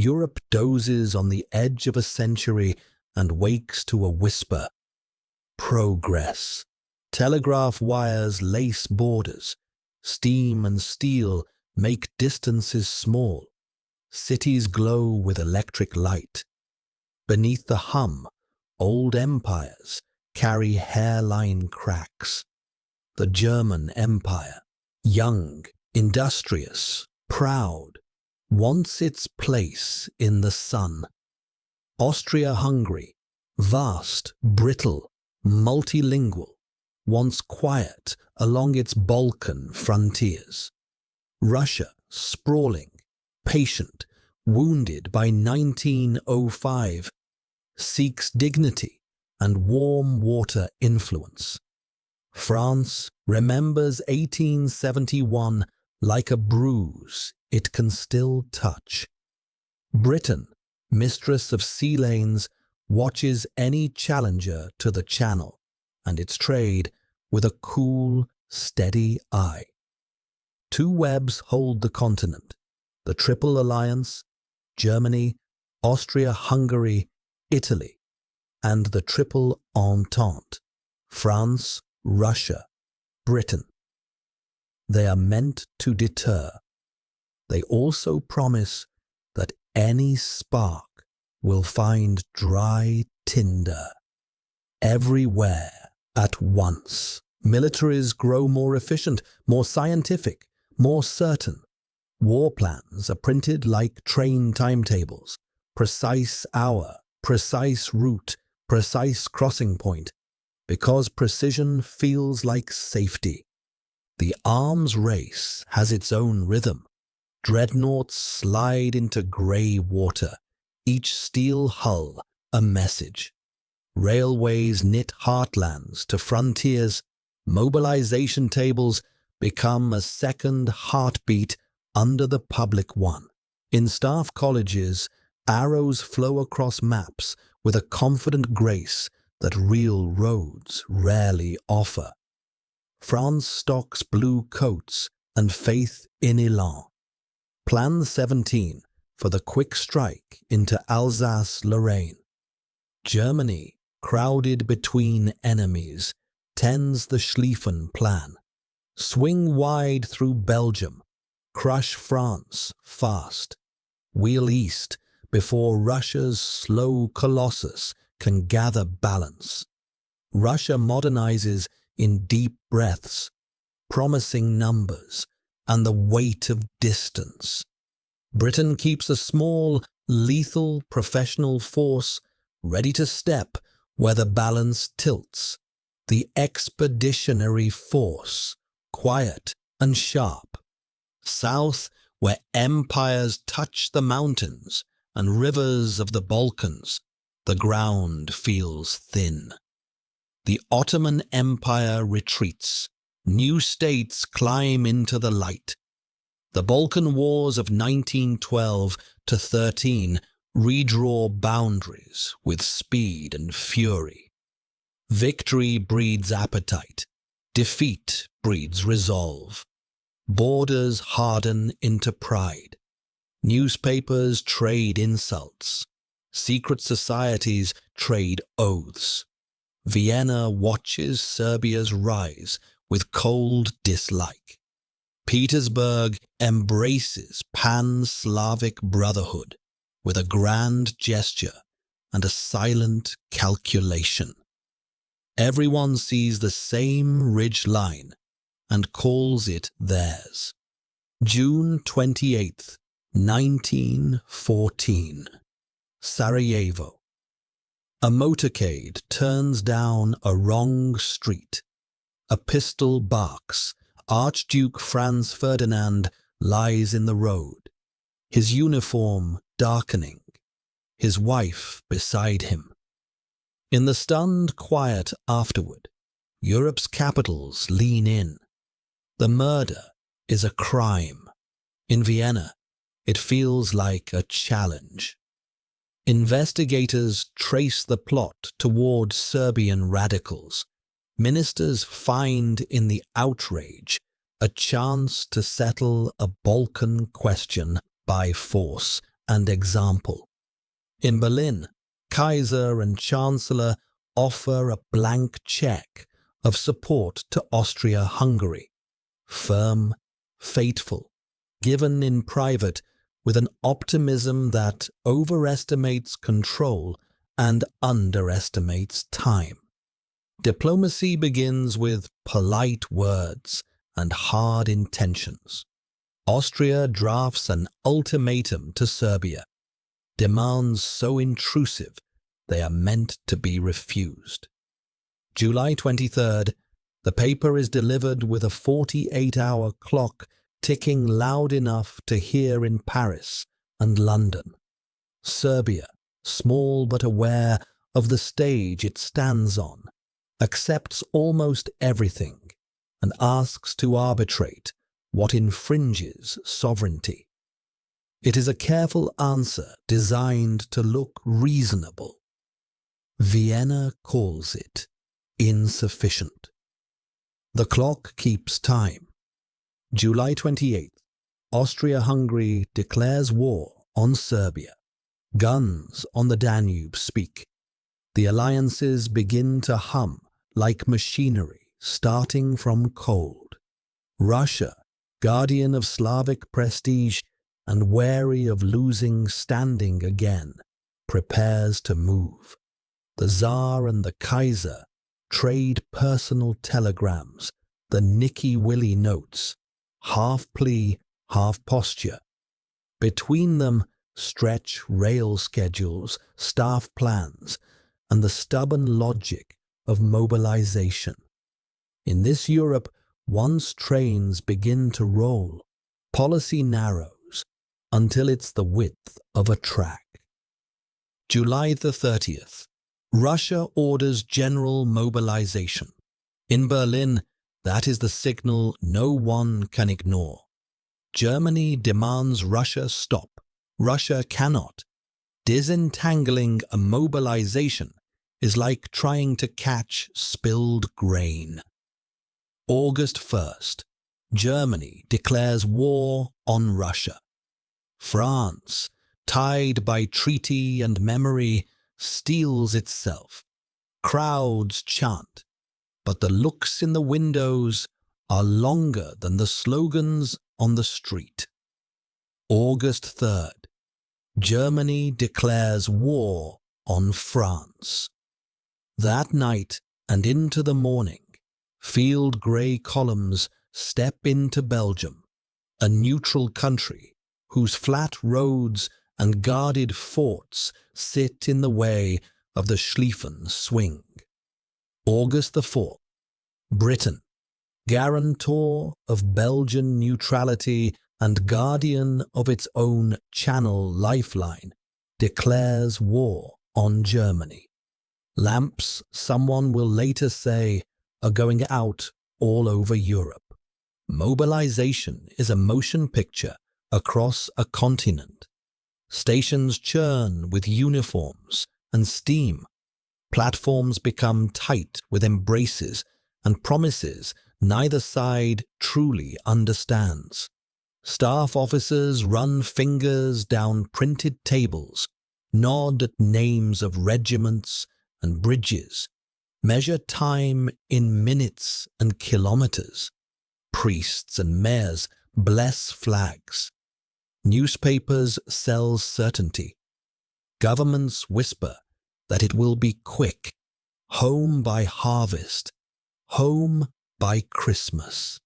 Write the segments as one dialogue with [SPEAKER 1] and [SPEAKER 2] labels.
[SPEAKER 1] Europe dozes on the edge of a century and wakes to a whisper. Progress. Telegraph wires lace borders. Steam and steel make distances small. Cities glow with electric light. Beneath the hum, old empires carry hairline cracks. The German Empire, young, industrious, proud, wants its place in the sun. Austria-Hungary, vast, brittle, multilingual, wants quiet along its Balkan frontiers. Russia, sprawling, patient, wounded by 1905, seeks dignity and warm water influence. France remembers 1871 like a bruise it can still touch. Britain, mistress of sea lanes, watches any challenger to the Channel and its trade with a cool, steady eye. Two webs hold the continent, the Triple Alliance, Germany, Austria-Hungary, Italy, and the Triple Entente, France, Russia, Britain. They are meant to deter. They also promise that any spark will find dry tinder. Everywhere at once, militaries grow more efficient, more scientific, more certain. War plans are printed like train timetables. Precise hour, precise route, precise crossing point. Because precision feels like safety. The arms race has its own rhythm. Dreadnoughts slide into grey water, each steel hull a message. Railways knit heartlands to frontiers. Mobilization tables become a second heartbeat under the public one. In staff colleges, arrows flow across maps with a confident grace that real roads rarely offer. France stocks blue coats and faith in élan. Plan 17 for the quick strike into Alsace-Lorraine. Germany, crowded between enemies, tends the Schlieffen plan. Swing wide through Belgium. Crush France fast. Wheel east before Russia's slow colossus can gather balance. Russia modernizes in deep breaths, promising numbers and the weight of distance. Britain keeps a small, lethal professional force ready to step where the balance tilts. The expeditionary force, quiet and sharp. South, where empires touch the mountains and rivers of the Balkans, the ground feels thin. The Ottoman Empire retreats. New states climb into the light. The Balkan Wars of 1912 to 13 redraw boundaries with speed and fury. Victory breeds appetite. Defeat breeds resolve. Borders harden into pride. Newspapers trade insults. Secret societies trade oaths. Vienna watches Serbia's rise with cold dislike. Petersburg embraces pan-Slavic brotherhood with a grand gesture and a silent calculation. Everyone sees the same ridge line and calls it theirs. June 28th, 1914. Sarajevo. A motorcade turns down a wrong street. A pistol barks. Archduke Franz Ferdinand lies in the road, his uniform darkening, his wife beside him. In the stunned quiet afterward, Europe's capitals lean in. The murder is a crime. In Vienna, it feels like a challenge. Investigators trace the plot toward Serbian radicals. Ministers find in the outrage a chance to settle a Balkan question by force and example. In Berlin, Kaiser and Chancellor offer a blank check of support to Austria-Hungary, firm, fateful, given in private with an optimism that overestimates control and underestimates time. Diplomacy begins with polite words and hard intentions. Austria drafts an ultimatum to Serbia, demands so intrusive they are meant to be refused. July 23rd, the paper is delivered with a 48-hour clock ticking loud enough to hear in Paris and London. Serbia, small but aware of the stage it stands on, accepts almost everything and asks to arbitrate what infringes sovereignty. It is a careful answer designed to look reasonable. Vienna calls it insufficient. The clock keeps time. July 28th, Austria-Hungary declares war on Serbia. Guns on the Danube speak. The alliances begin to hum like machinery starting from cold. Russia, guardian of Slavic prestige and wary of losing standing again, prepares to move. The Tsar and the Kaiser trade personal telegrams, the Nicky Willy notes, half plea, half posture. Between them stretch rail schedules, staff plans, and the stubborn logic of mobilization. In this Europe, once trains begin to roll, policy narrows until it's the width of a track. July the 30th, Russia orders general mobilization. In Berlin, that is the signal no one can ignore. Germany demands Russia stop. Russia cannot. Disentangling a mobilization is like trying to catch spilled grain. August 1st, Germany declares war on Russia. France, tied by treaty and memory, steels itself. Crowds chant, but the looks in the windows are longer than the slogans on the street. August 3rd, Germany declares war on France. That night and into the morning, field grey columns step into Belgium, a neutral country whose flat roads and guarded forts sit in the way of the Schlieffen swing. August the 4th, Britain, guarantor of Belgian neutrality and guardian of its own Channel lifeline, declares war on Germany. Lamps, someone will later say, are going out all over Europe. Mobilization is a motion picture across a continent. Stations churn with uniforms and steam. Platforms become tight with embraces and promises neither side truly understands. Staff officers run fingers down printed tables, nod at names of regiments and bridges, measure time in minutes and kilometers. Priests and mayors bless flags. Newspapers sell certainty. Governments whisper that it will be quick, home by harvest, home by Christmas.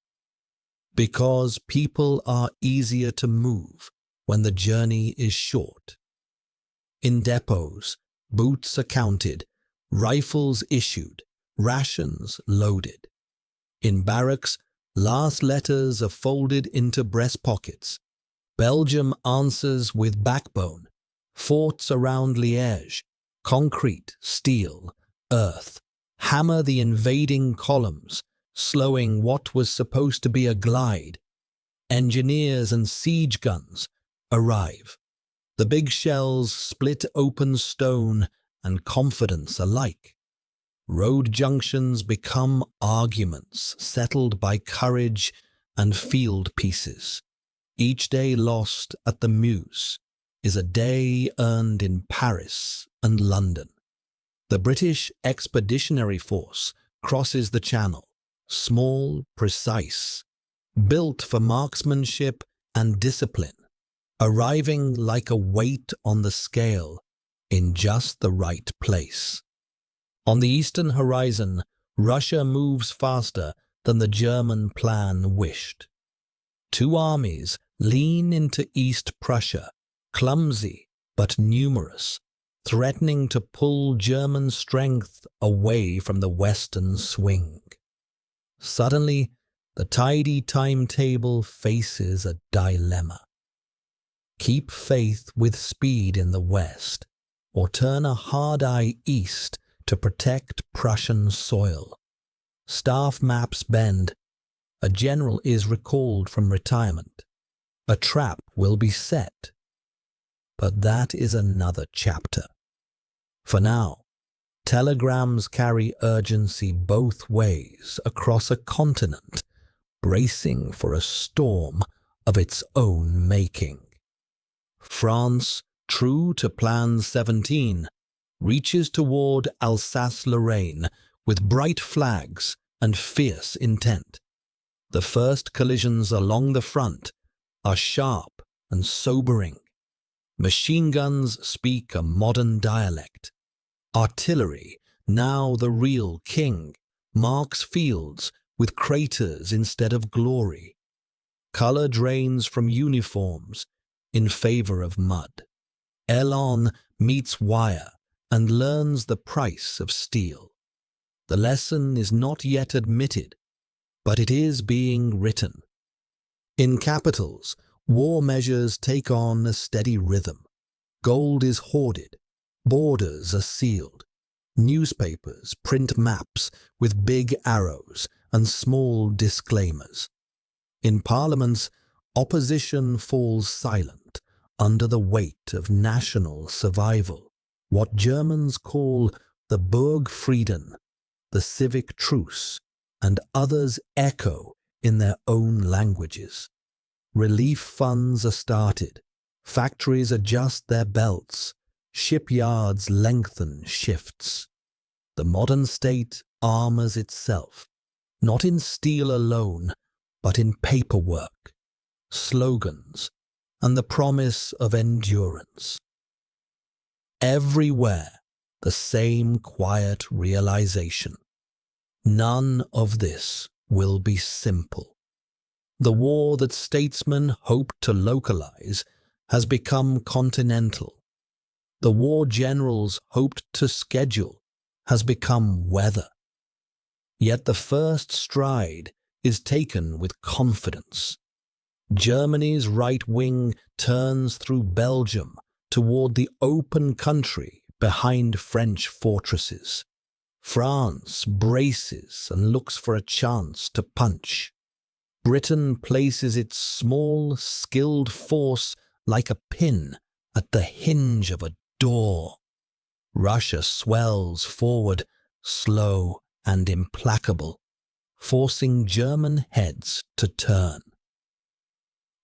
[SPEAKER 1] Because people are easier to move when the journey is short. In depots, boots are counted, rifles issued, rations loaded. In barracks, last letters are folded into breast pockets. Belgium answers with backbone. Forts around Liège, concrete, steel, earth, hammer the invading columns, slowing what was supposed to be a glide. Engineers and siege guns arrive. The big shells split open stone and confidence alike. Road junctions become arguments settled by courage and field pieces. Each day lost at the Meuse, is a day earned in Paris and London. The British Expeditionary Force crosses the Channel, small, precise, built for marksmanship and discipline, arriving like a weight on the scale in just the right place. On the eastern horizon, Russia moves faster than the German plan wished. Two armies lean into East Prussia, clumsy but numerous, threatening to pull German strength away from the western swing. Suddenly, the tidy timetable faces a dilemma. Keep faith with speed in the west, or turn a hard eye east to protect Prussian soil. Staff maps bend. A general is recalled from retirement. A trap will be set. But that is another chapter. For now, telegrams carry urgency both ways across a continent, bracing for a storm of its own making. France, true to Plan 17, reaches toward Alsace-Lorraine with bright flags and fierce intent. The first collisions along the front are sharp and sobering. Machine guns speak a modern dialect. Artillery, now the real king, marks fields with craters instead of glory. Color drains from uniforms in favor of mud. Elan meets wire and learns the price of steel. The lesson is not yet admitted, but it is being written. In capitals, war measures take on a steady rhythm. Gold is hoarded. Borders are sealed. Newspapers print maps with big arrows and small disclaimers. In parliaments, opposition falls silent under the weight of national survival, what Germans call the Burgfrieden, the civic truce, and others echo in their own languages. Relief funds are started, factories adjust their belts, shipyards lengthen shifts. The modern state armors itself, not in steel alone, but in paperwork, slogans, and the promise of endurance. Everywhere, the same quiet realization. None of this will be simple. The war that statesmen hoped to localize has become continental. The war generals hoped to schedule has become weather. Yet the first stride is taken with confidence. Germany's right wing turns through Belgium toward the open country behind French fortresses. France braces and looks for a chance to punch. Britain places its small, skilled force like a pin at the hinge of a door. Russia swells forward, slow and implacable, forcing German heads to turn.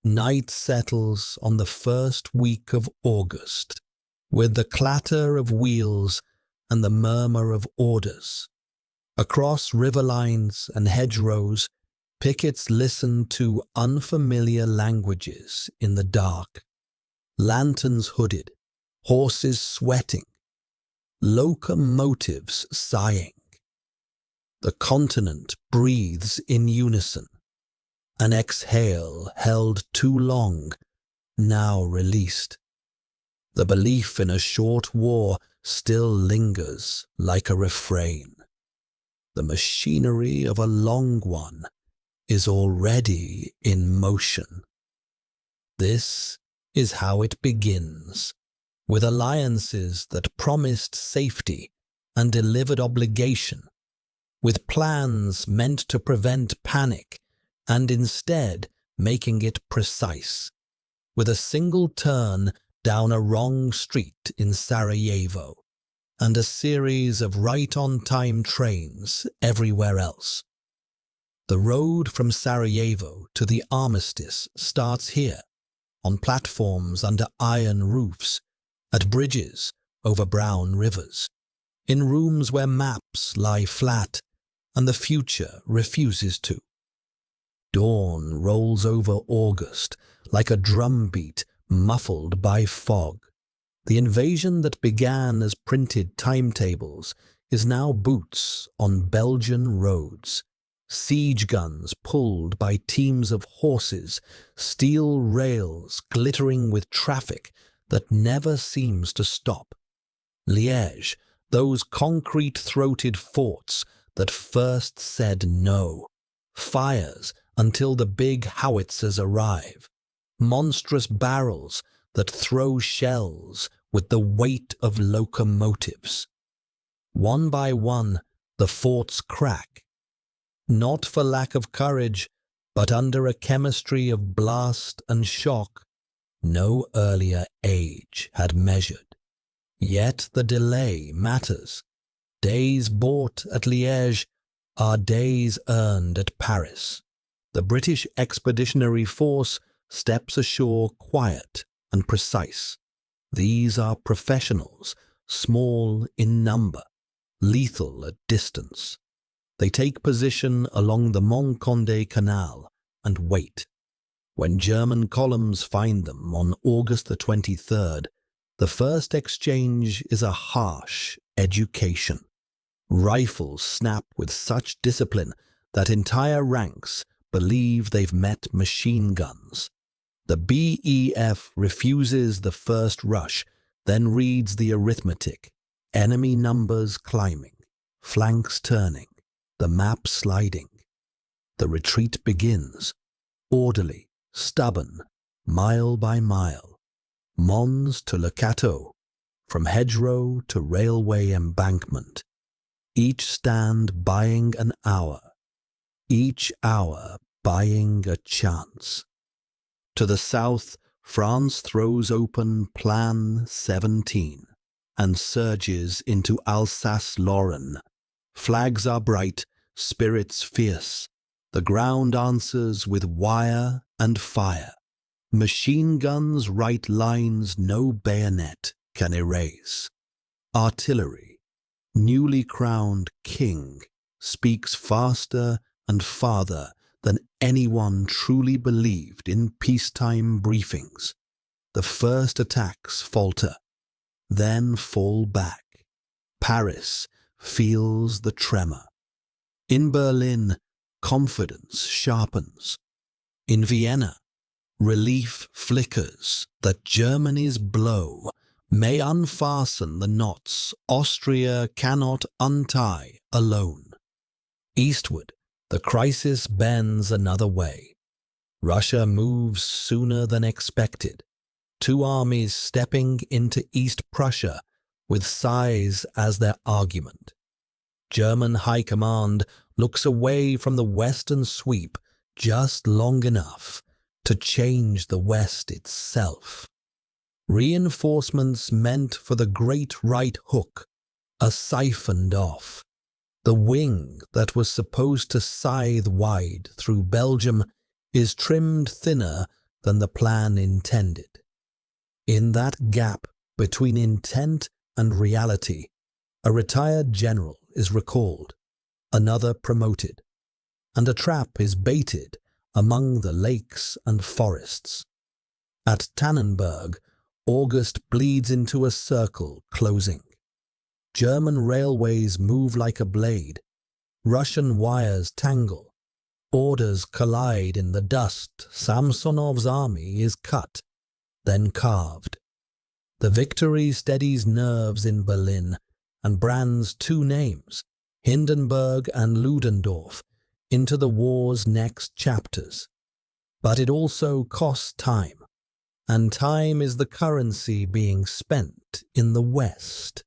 [SPEAKER 1] Night settles on the first week of August, with the clatter of wheels and the murmur of orders. Across river lines and hedgerows, pickets listen to unfamiliar languages in the dark. Lanterns hooded, horses sweating, locomotives sighing. The continent breathes in unison. An exhale held too long, now released. The belief in a short war still lingers like a refrain. The machinery of a long one is already in motion. This is how it begins, with alliances that promised safety and delivered obligation, with plans meant to prevent panic and instead making it precise, with a single turn down a wrong street in Sarajevo and a series of right-on-time trains everywhere else. The road from Sarajevo to the Armistice starts here, on platforms under iron roofs, at bridges over brown rivers, in rooms where maps lie flat and the future refuses to. Dawn rolls over August like a drumbeat muffled by fog. The invasion that began as printed timetables is now boots on Belgian roads, siege guns pulled by teams of horses, steel rails glittering with traffic that never seems to stop. Liège, those concrete-throated forts that first said no, fires until the big howitzers arrive, monstrous barrels that throw shells with the weight of locomotives. One by one, the forts crack, not for lack of courage, but under a chemistry of blast and shock no earlier age had measured. Yet the delay matters. Days bought at Liège are days earned at Paris. The British Expeditionary Force steps ashore quiet and precise. These are professionals, small in number, lethal at distance. They take position along the Mont Condé Canal and wait. When German columns find them on August the 23rd, the first exchange is a harsh education. Rifles snap with such discipline that entire ranks believe they've met machine guns. The BEF refuses the first rush, then reads the arithmetic, enemy numbers climbing, flanks turning, the map sliding. The retreat begins, orderly, stubborn, mile by mile. Mons to Le Cateau, from hedgerow to railway embankment. Each stand buying an hour, each hour buying a chance. To the south, France throws open Plan 17 and surges into Alsace-Lorraine. Flags are bright, spirits fierce. The ground answers with wire and fire. Machine guns write lines no bayonet can erase. Artillery, newly crowned king, speaks faster and farther than anyone truly believed in peacetime briefings. The first attacks falter, then fall back. Paris feels the tremor. In Berlin, confidence sharpens. In Vienna, relief flickers that Germany's blow may unfasten the knots Austria cannot untie alone. Eastward, the crisis bends another way. Russia moves sooner than expected. Two armies stepping into East Prussia with size as their argument. German High Command looks away from the western sweep just long enough to change the West itself. Reinforcements meant for the Great Right Hook are siphoned off. The wing that was supposed to scythe wide through Belgium is trimmed thinner than the plan intended. In that gap between intent and reality, a retired general is recalled, another promoted, and a trap is baited among the lakes and forests. At Tannenberg, August bleeds into a circle closing. German railways move like a blade. Russian wires tangle. Orders collide in the dust. Samsonov's army is cut, then carved. The victory steadies nerves in Berlin and brands two names, Hindenburg and Ludendorff, into the war's next chapters. But it also costs time, and time is the currency being spent in the West.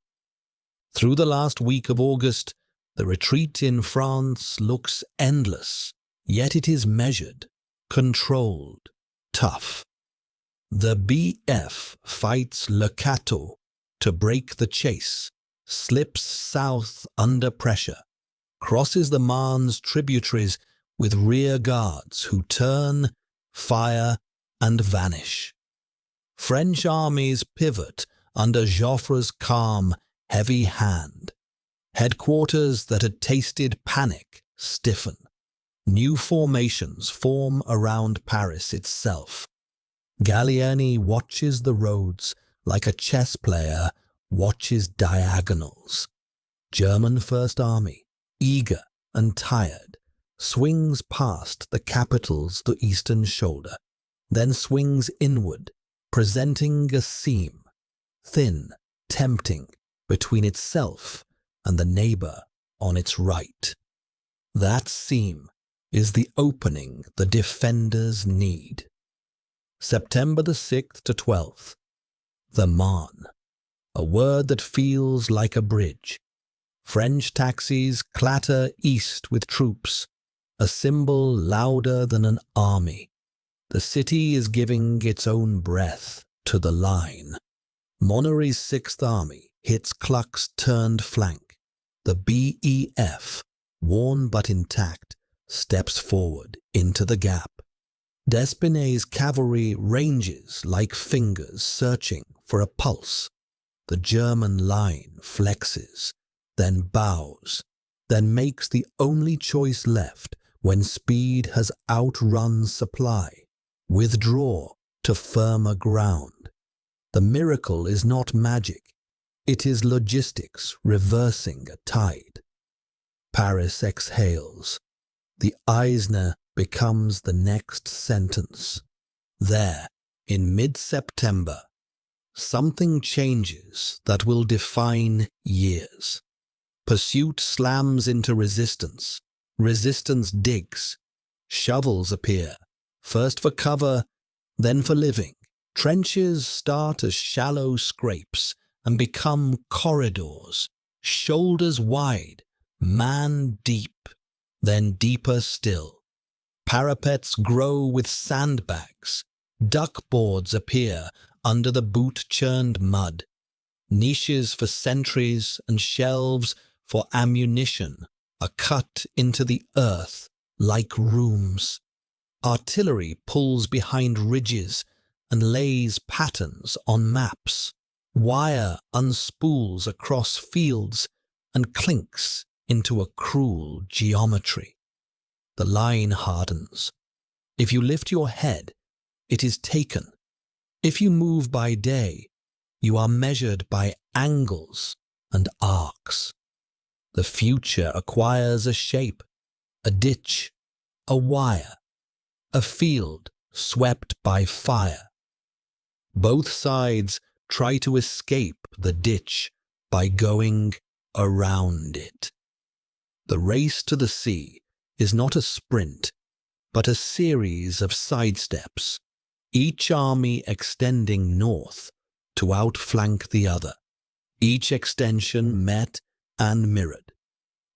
[SPEAKER 1] Through the last week of August, the retreat in France looks endless, yet it is measured, controlled, tough. The BF fights Le Cateau to break the chase, slips south under pressure, crosses the Marne's tributaries with rear guards who turn, fire, and vanish. French armies pivot under Joffre's calm, heavy hand. Headquarters that had tasted panic stiffen. New formations form around Paris itself. Gallieni watches the roads like a chess player watches diagonals. German First Army, eager and tired, swings past the capital's the eastern shoulder, then swings inward, presenting a seam, thin, tempting, between itself and the neighbor on its right. That seam is the opening the defenders need. September the 6th to 12th. The Marne, a word that feels like a bridge. French taxis clatter east with troops, a symbol louder than an army. The city is giving its own breath to the line. Monnery's 6th Army hits Kluck's turned flank. The BEF, worn but intact, steps forward into the gap. Despinay's cavalry ranges like fingers searching for a pulse. The German line flexes, then bows, then makes the only choice left when speed has outrun supply. Withdraw to firmer ground. The miracle is not magic. It is logistics reversing a tide. Paris exhales. The Eisner becomes the next sentence. There, in mid-September, something changes that will define years. Pursuit slams into resistance. Resistance digs. Shovels appear, first for cover, then for living. Trenches start as shallow scrapes and become corridors, shoulders wide, man deep, then deeper still. Parapets grow with sandbags. Duckboards appear under the boot-churned mud. Niches for sentries and shelves for ammunition are cut into the earth like rooms. Artillery pulls behind ridges and lays patterns on maps. Wire unspools across fields and clinks into a cruel geometry. The line hardens. If you lift your head, it is taken. If you move by day, you are measured by angles and arcs. The future acquires a shape, a ditch, a wire, a field swept by fire. Both sides try to escape the ditch by going around it. The race to the sea is not a sprint, but a series of sidesteps, each army extending north to outflank the other, each extension met and mirrored.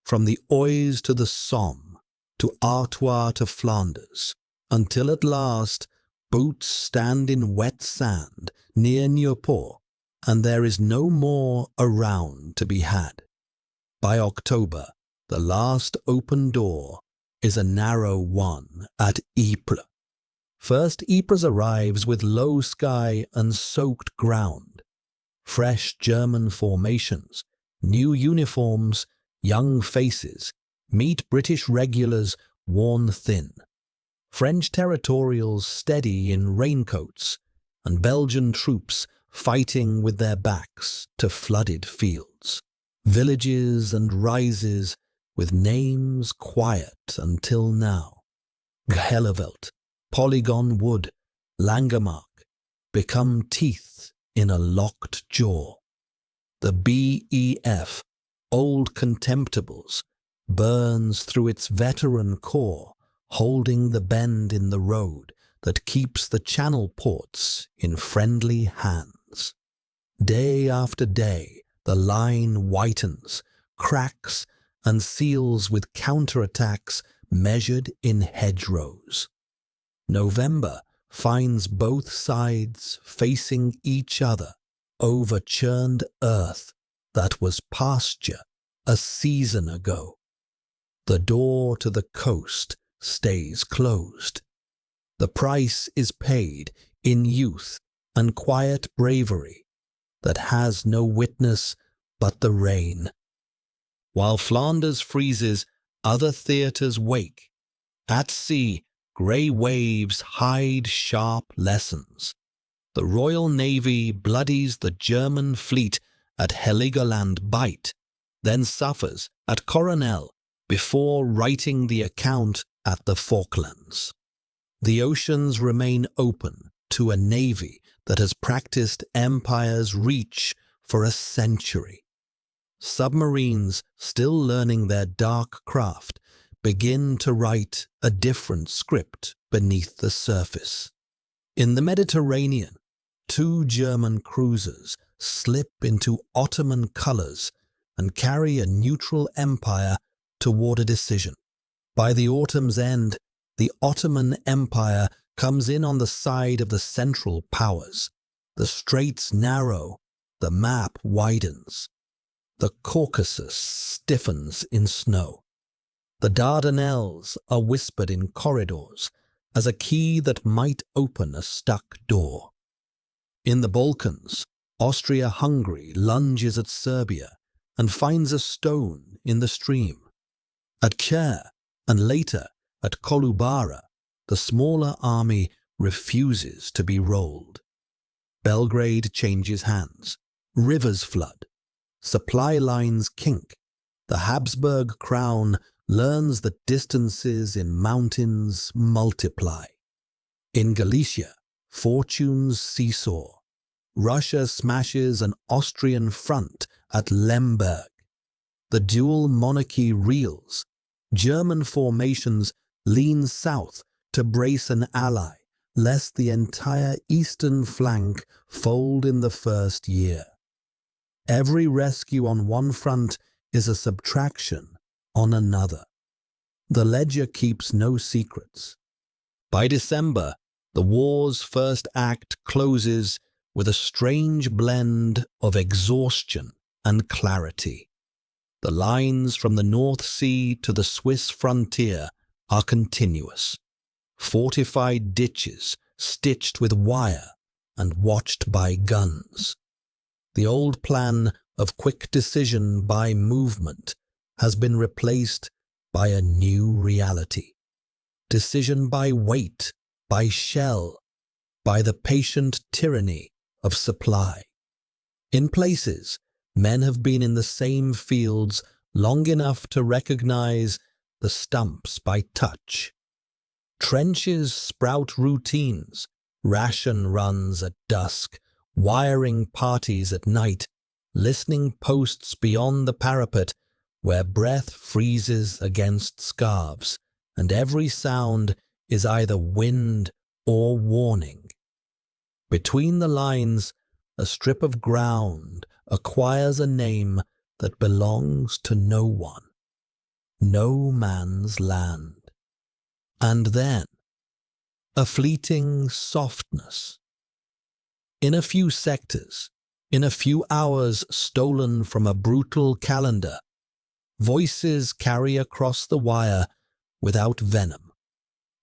[SPEAKER 1] From the Oise to the Somme, to Artois to Flanders, until at last boots stand in wet sand near Nieuport, and there is no more around to be had. By October, the last open door is a narrow one at Ypres. First Ypres arrives with low sky and soaked ground. Fresh German formations, new uniforms, young faces meet British regulars worn thin. French territorials steady in raincoats, and Belgian troops fighting with their backs to flooded fields. Villages and rises with names quiet until now. Gheluvelt, Polygon Wood, Langemarck become teeth in a locked jaw. The BEF, Old Contemptibles, burns through its veteran core, holding the bend in the road that keeps the channel ports in friendly hands. Day after day, the line whitens, cracks, and seals with counterattacks measured in hedgerows. November finds both sides facing each other over churned earth that was pasture a season ago. The door to the coast stays closed. The price is paid in youth and quiet bravery that has no witness but the rain. While Flanders freezes, other theatres wake. At sea, grey waves hide sharp lessons. The Royal Navy bloodies the German fleet at Heligoland Bight, then suffers at Coronel before writing the account at the Falklands. The oceans remain open to a navy that has practiced empire's reach for a century. Submarines, still learning their dark craft, begin to write a different script beneath the surface. In the Mediterranean, 2 German cruisers slip into Ottoman colours and carry a neutral empire toward a decision. By the autumn's end, the Ottoman Empire comes in on the side of the Central Powers. The straits narrow, the map widens. The Caucasus stiffens in snow. The Dardanelles are whispered in corridors as a key that might open a stuck door. In the Balkans, Austria-Hungary lunges at Serbia and finds a stone in the stream. At Kher, and later at Kolubara, the smaller army refuses to be rolled. Belgrade changes hands. Rivers flood. Supply lines kink. The Habsburg crown learns that distances in mountains multiply. In Galicia, fortunes seesaw. Russia smashes an Austrian front at Lemberg. The dual monarchy reels. German formations lean south to brace an ally, lest the entire eastern flank fold in the first year. Every rescue on one front is a subtraction on another. The ledger keeps no secrets. By December, the war's first act closes with a strange blend of exhaustion and clarity. The lines from the North Sea to the Swiss frontier are continuous. Fortified ditches stitched with wire and watched by guns. The old plan of quick decision by movement has been replaced by a new reality. Decision by weight, by shell, by the patient tyranny of supply. In places, men have been in the same fields long enough to recognize the stumps by touch. Trenches sprout routines, ration runs at dusk, wiring parties at night, listening posts beyond the parapet where breath freezes against scarves, and every sound is either wind or warning. Between the lines, a strip of ground acquires a name that belongs to no one. No man's land. And then, a fleeting softness. In a few sectors, in a few hours stolen from a brutal calendar, voices carry across the wire without venom.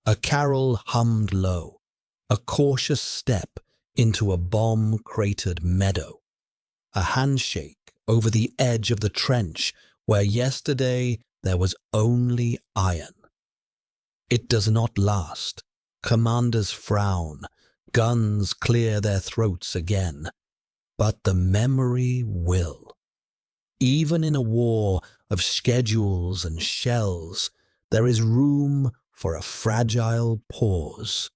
[SPEAKER 1] A carol hummed low, a cautious step into a bomb-cratered meadow, a handshake over the edge of the trench where yesterday there was only iron. It does not last. Commanders frown, guns clear their throats again, but the memory will. Even in a war of schedules and shells, there is room for a fragile pause.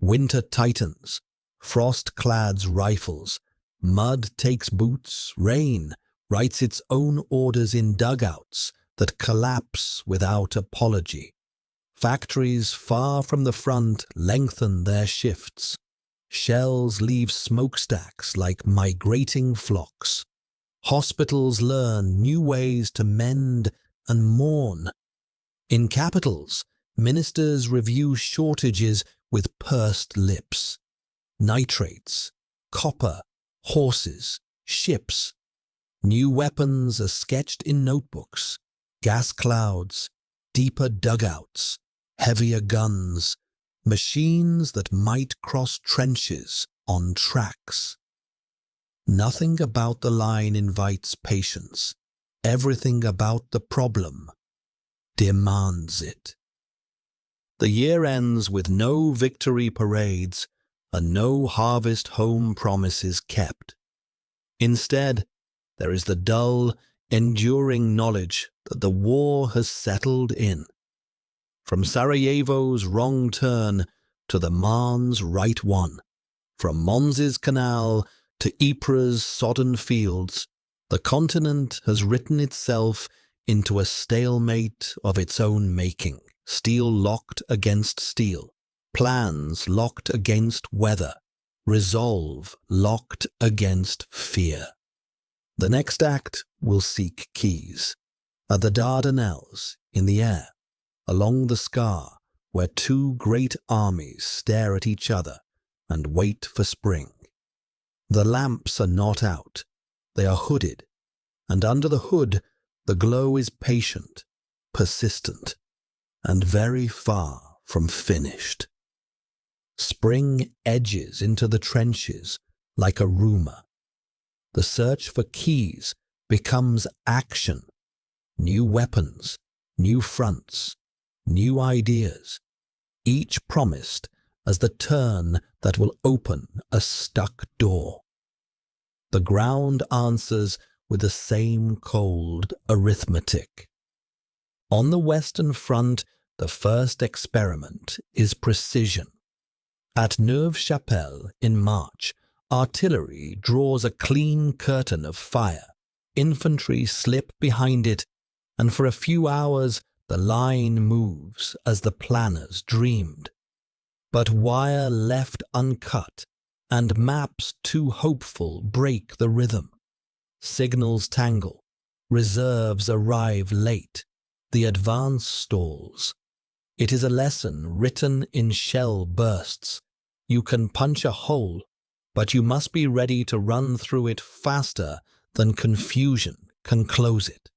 [SPEAKER 1] Winter tightens, frost clads rifles, mud takes boots, rain writes its own orders in dugouts that collapse without apology. Factories far from the front lengthen their shifts. Shells leave smokestacks like migrating flocks. Hospitals learn new ways to mend and mourn. In capitals, ministers review shortages with pursed lips. Nitrates, copper, horses, ships. New weapons are sketched in notebooks. Gas clouds, deeper dugouts, heavier guns, machines that might cross trenches on tracks. Nothing about the line invites patience. Everything about the problem demands it. The year ends with no victory parades and no harvest home promises kept. Instead, there is the dull, enduring knowledge that the war has settled in. From Sarajevo's wrong turn to the Marne's right one, from Mons's canal to Ypres' sodden fields, the continent has written itself into a stalemate of its own making, steel locked against steel, plans locked against weather, resolve locked against fear. The next act will seek keys. At the Dardanelles, in the air, along the scar, where two great armies stare at each other and wait for spring. The lamps are not out, they are hooded, and under the hood the glow is patient, persistent, and very far from finished. Spring edges into the trenches like a rumor. The search for keys becomes action. New weapons, new fronts, new ideas, each promised as the turn that will open a stuck door. The ground answers with the same cold arithmetic. On the Western Front, the first experiment is precision. At Neuve-Chapelle in March, artillery draws a clean curtain of fire. Infantry slip behind it, and for a few hours the line moves as the planners dreamed. But wire left uncut and maps too hopeful break the rhythm. Signals tangle, reserves arrive late, the advance stalls. It is a lesson written in shell bursts. You can punch a hole, but you must be ready to run through it faster than confusion can close it.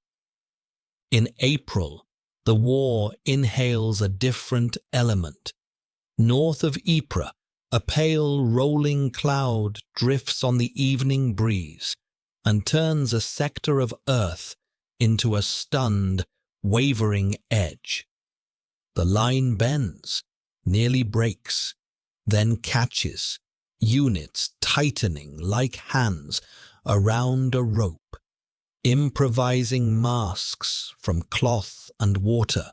[SPEAKER 1] In April, the war inhales a different element. North of Ypres, a pale rolling cloud drifts on the evening breeze and turns a sector of earth into a stunned, wavering edge. The line bends, nearly breaks, then catches, units tightening like hands around a rope, improvising masks from cloth and water,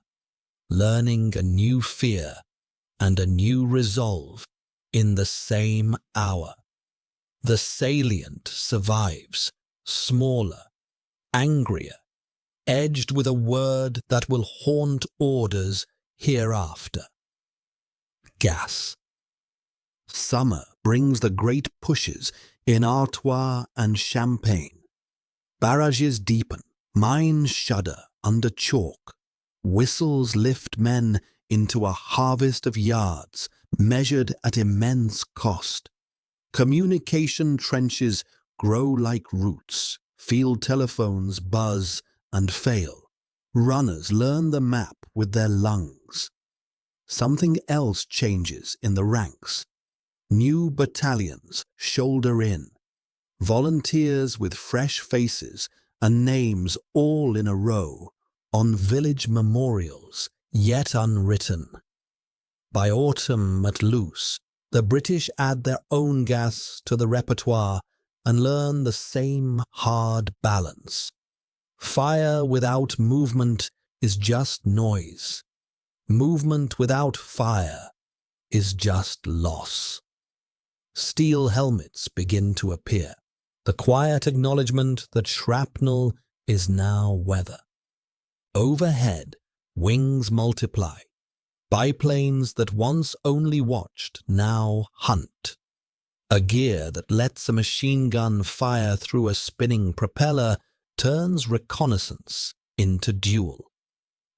[SPEAKER 1] learning a new fear and a new resolve in the same hour. The salient survives, smaller, angrier, edged with a word that will haunt orders hereafter. Gas. Summer brings the great pushes in Artois and Champagne. Barrages deepen, mines shudder under chalk. Whistles lift men into a harvest of yards measured at immense cost. Communication trenches grow like roots. Field telephones buzz and fail. Runners learn the map with their lungs. Something else changes in the ranks. New battalions shoulder in. Volunteers with fresh faces and names all in a row on village memorials yet unwritten. By autumn at Loos, the British add their own gas to the repertoire and learn the same hard balance. Fire without movement is just noise. Movement without fire is just loss. Steel helmets begin to appear, the quiet acknowledgement that shrapnel is now weather. Overhead, wings multiply. Biplanes that once only watched now hunt. A gear that lets a machine gun fire through a spinning propeller turns reconnaissance into duel.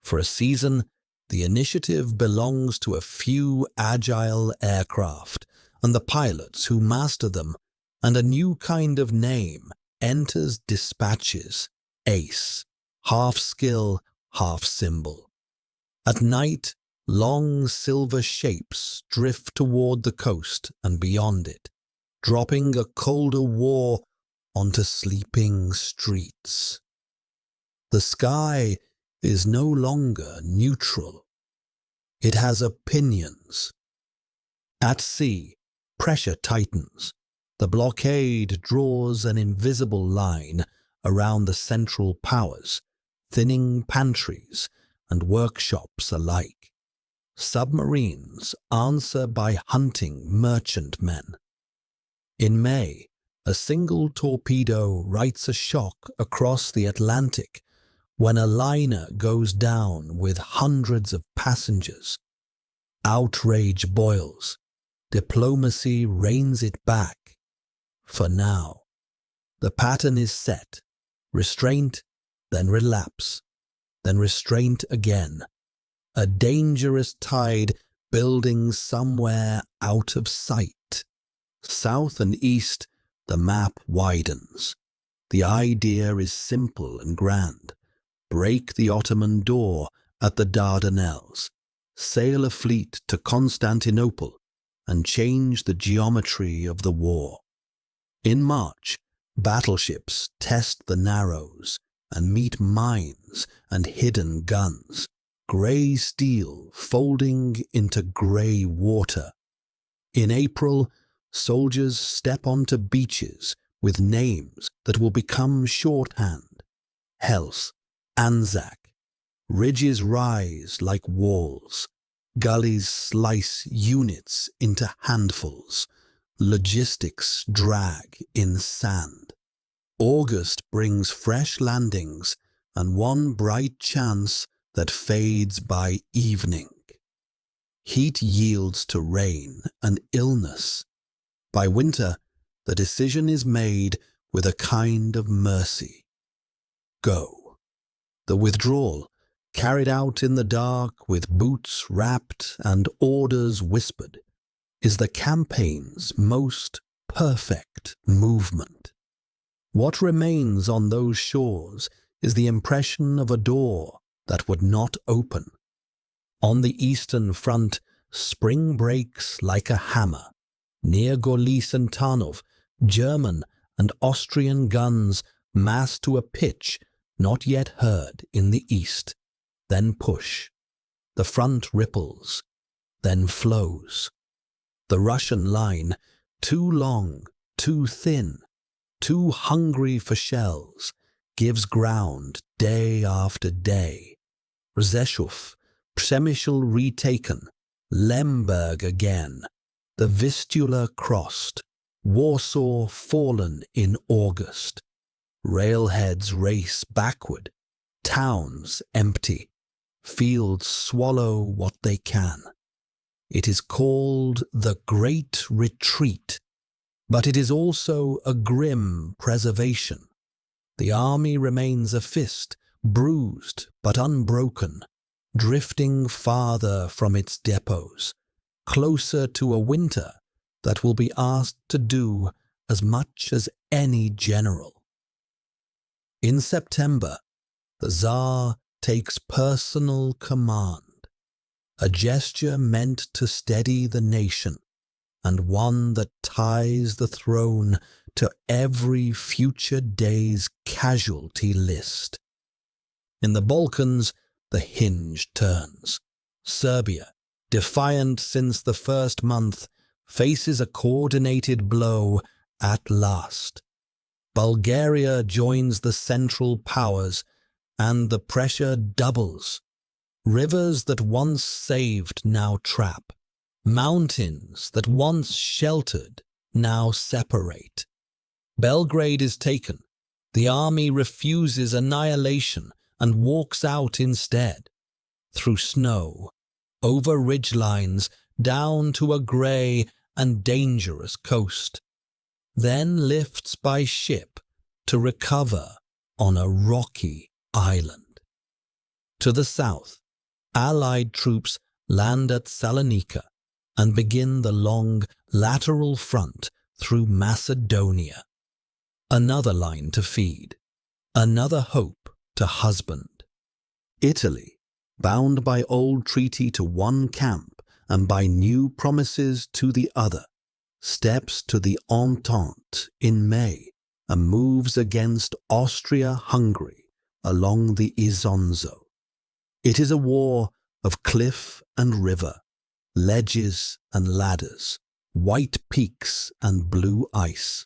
[SPEAKER 1] For a season, the initiative belongs to a few agile aircraft and the pilots who master them, and a new kind of name enters dispatches, ace, half skill, half symbol. At night, long silver shapes drift toward the coast and beyond it. dropping a colder war onto sleeping streets. The sky is no longer neutral. It has opinions. At sea, pressure tightens. The blockade draws an invisible line around the central powers, thinning pantries and workshops alike. Submarines answer by hunting merchantmen. In May, a single torpedo writes a shock across the Atlantic when a liner goes down with hundreds of passengers. Outrage boils. Diplomacy reins it back. For now, the pattern is set. Restraint, then relapse, then restraint again. A dangerous tide building somewhere out of sight. South and east, the map widens. The idea is simple and grand. Break the Ottoman door at the Dardanelles. Sail a fleet to Constantinople and change the geometry of the war. In March, battleships test the Narrows and meet mines and hidden guns, grey steel folding into grey water. In April, soldiers step onto beaches with names that will become shorthand. Hels, Anzac. Ridges rise like walls. Gullies slice units into handfuls. Logistics drag in sand. August brings fresh landings and one bright chance that fades by evening. Heat yields to rain and illness. By winter, the decision is made with a kind of mercy. Go. The withdrawal, carried out in the dark with boots wrapped and orders whispered, is the campaign's most perfect movement. What remains on those shores is the impression of a door that would not open. On the eastern front, spring breaks like a hammer. Near Gorlice and Tarnów, German and Austrian guns mass to a pitch not yet heard in the east, then push. The front ripples, then flows. The Russian line, too long, too thin, too hungry for shells, gives ground day after day. Rzeszów, Przemyśl retaken, Lemberg again, the Vistula crossed, Warsaw fallen in August. Railheads race backward, towns empty, fields swallow what they can. It is called the Great Retreat, but it is also a grim preservation. The army remains a fist, bruised but unbroken, drifting farther from its depots, closer to a winter that will be asked to do as much as any general. In September, the Tsar takes personal command, a gesture meant to steady the nation, and one that ties the throne to every future day's casualty list. In the Balkans, the hinge turns. Serbia, defiant since the first month, faces a coordinated blow at last. Bulgaria joins the Central Powers, and the pressure doubles. Rivers that once saved now trap. Mountains that once sheltered now separate. Belgrade is taken. The army refuses annihilation and walks out instead. Through snow, over ridgelines, down to a grey and dangerous coast. Then lifts by ship to recover on a rocky island. To the south, Allied troops land at Salonika and begin the long lateral front through Macedonia. Another line to feed, another hope to husband. Italy, bound by old treaty to one camp and by new promises to the other, steps to the Entente in May and moves against Austria-Hungary along the Isonzo. It is a war of cliff and river, ledges and ladders, white peaks and blue ice.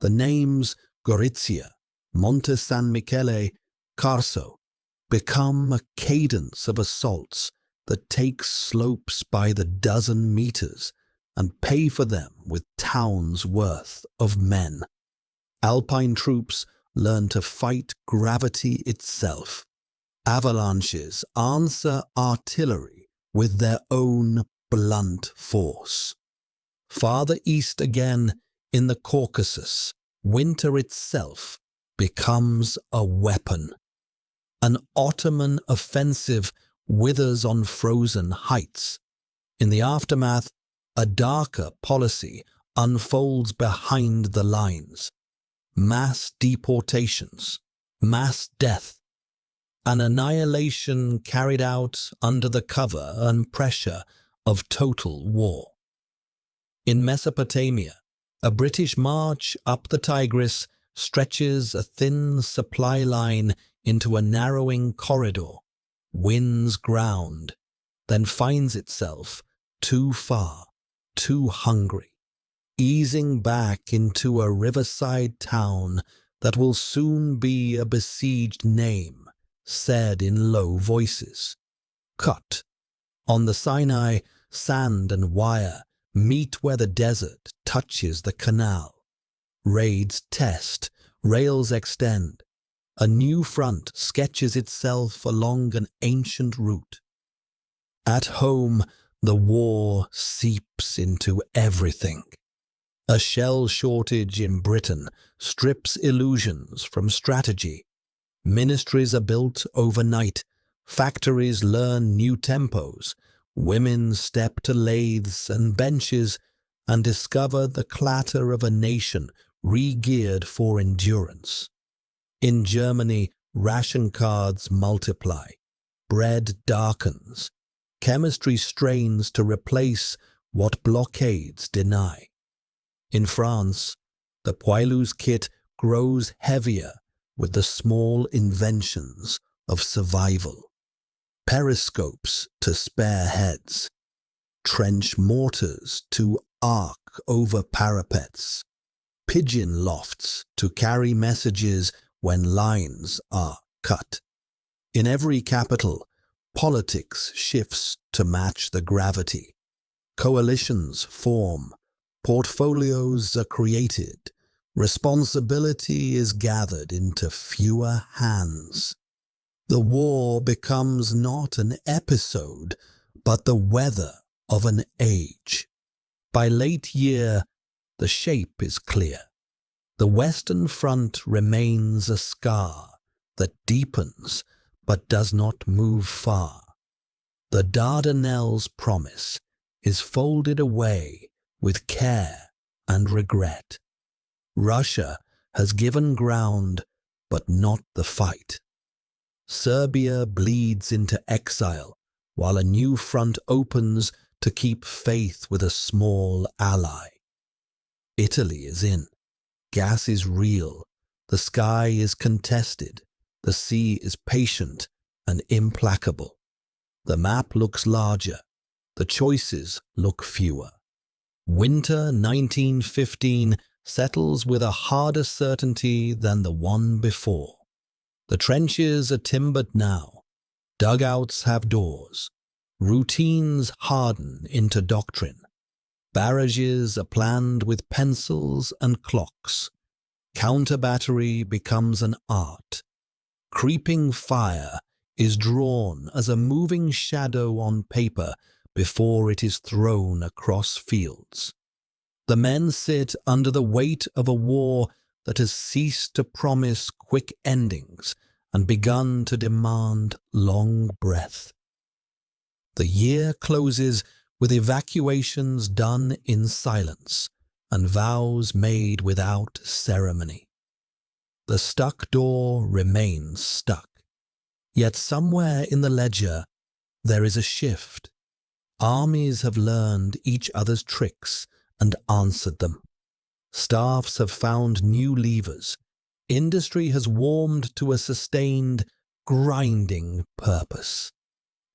[SPEAKER 1] The names Gorizia, Monte San Michele, Carso become a cadence of assaults that takes slopes by the dozen meters and pay for them with towns' worth of men. Alpine troops learn to fight gravity itself. Avalanches answer artillery with their own blunt force. Farther east again, in the Caucasus, winter itself becomes a weapon. An Ottoman offensive withers on frozen heights. In the aftermath, a darker policy unfolds behind the lines. Mass deportations, mass death, an annihilation carried out under the cover and pressure of total war. In Mesopotamia, a British march up the Tigris stretches a thin supply line into a narrowing corridor, wins ground, then finds itself too far, too hungry, easing back into a riverside town that will soon be a besieged name, said in low voices. Cut. On the Sinai, sand and wire meet where the desert touches the canal. Raids test, rails extend. A new front sketches itself along an ancient route. At home, the war seeps into everything. A shell shortage in Britain strips illusions from strategy. Ministries are built overnight. Factories learn new tempos. Women step to lathes and benches and discover the clatter of a nation re-geared for endurance. In Germany, ration cards multiply. Bread darkens. Chemistry strains to replace what blockades deny. In France, the Poilu's kit grows heavier with the small inventions of survival. Periscopes to spare heads. Trench mortars to arc over parapets. Pigeon lofts to carry messages when lines are cut. In every capital, politics shifts to match the gravity. Coalitions form. Portfolios are created. Responsibility is gathered into fewer hands. The war becomes not an episode, but the weather of an age. By late year, the shape is clear. The Western Front remains a scar that deepens but does not move far. The Dardanelles promise is folded away with care and regret. Russia has given ground, but not the fight. Serbia bleeds into exile, while a new front opens to keep faith with a small ally. Italy is in. Gas is real. The sky is contested. The sea is patient and implacable. The map looks larger. The choices look fewer. Winter 1915 settles with a harder certainty than the one before. The trenches are timbered now. Dugouts have doors. Routines harden into doctrine. Barrages are planned with pencils and clocks. Counter-battery becomes an art. Creeping fire is drawn as a moving shadow on paper before it is thrown across fields. The men sit under the weight of a war that has ceased to promise quick endings and begun to demand long breath. The year closes with evacuations done in silence and vows made without ceremony. The stuck door remains stuck. Yet somewhere in the ledger there is a shift. Armies have learned each other's tricks and answered them. Staffs have found new levers. Industry has warmed to a sustained, grinding purpose.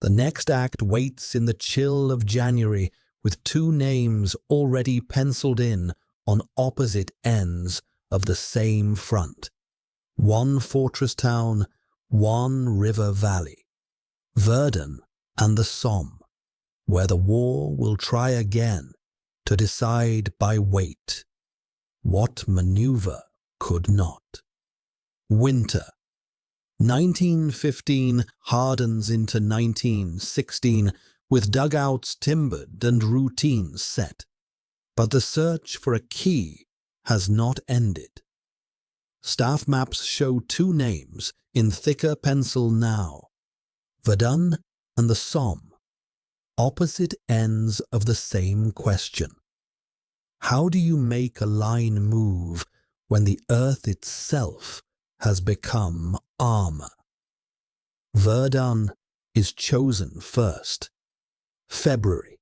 [SPEAKER 1] The next act waits in the chill of January with two names already penciled in on opposite ends of the same front. One fortress town, one river valley. Verdun and the Somme, where the war will try again to decide by weight what maneuver could not. Winter. 1915 hardens into 1916 with dugouts timbered and routines set. But the search for a key has not ended. Staff maps show two names in thicker pencil now. Verdun and the Somme, opposite ends of the same question. How do you make a line move when the earth itself has become armor? Verdun is chosen first. February.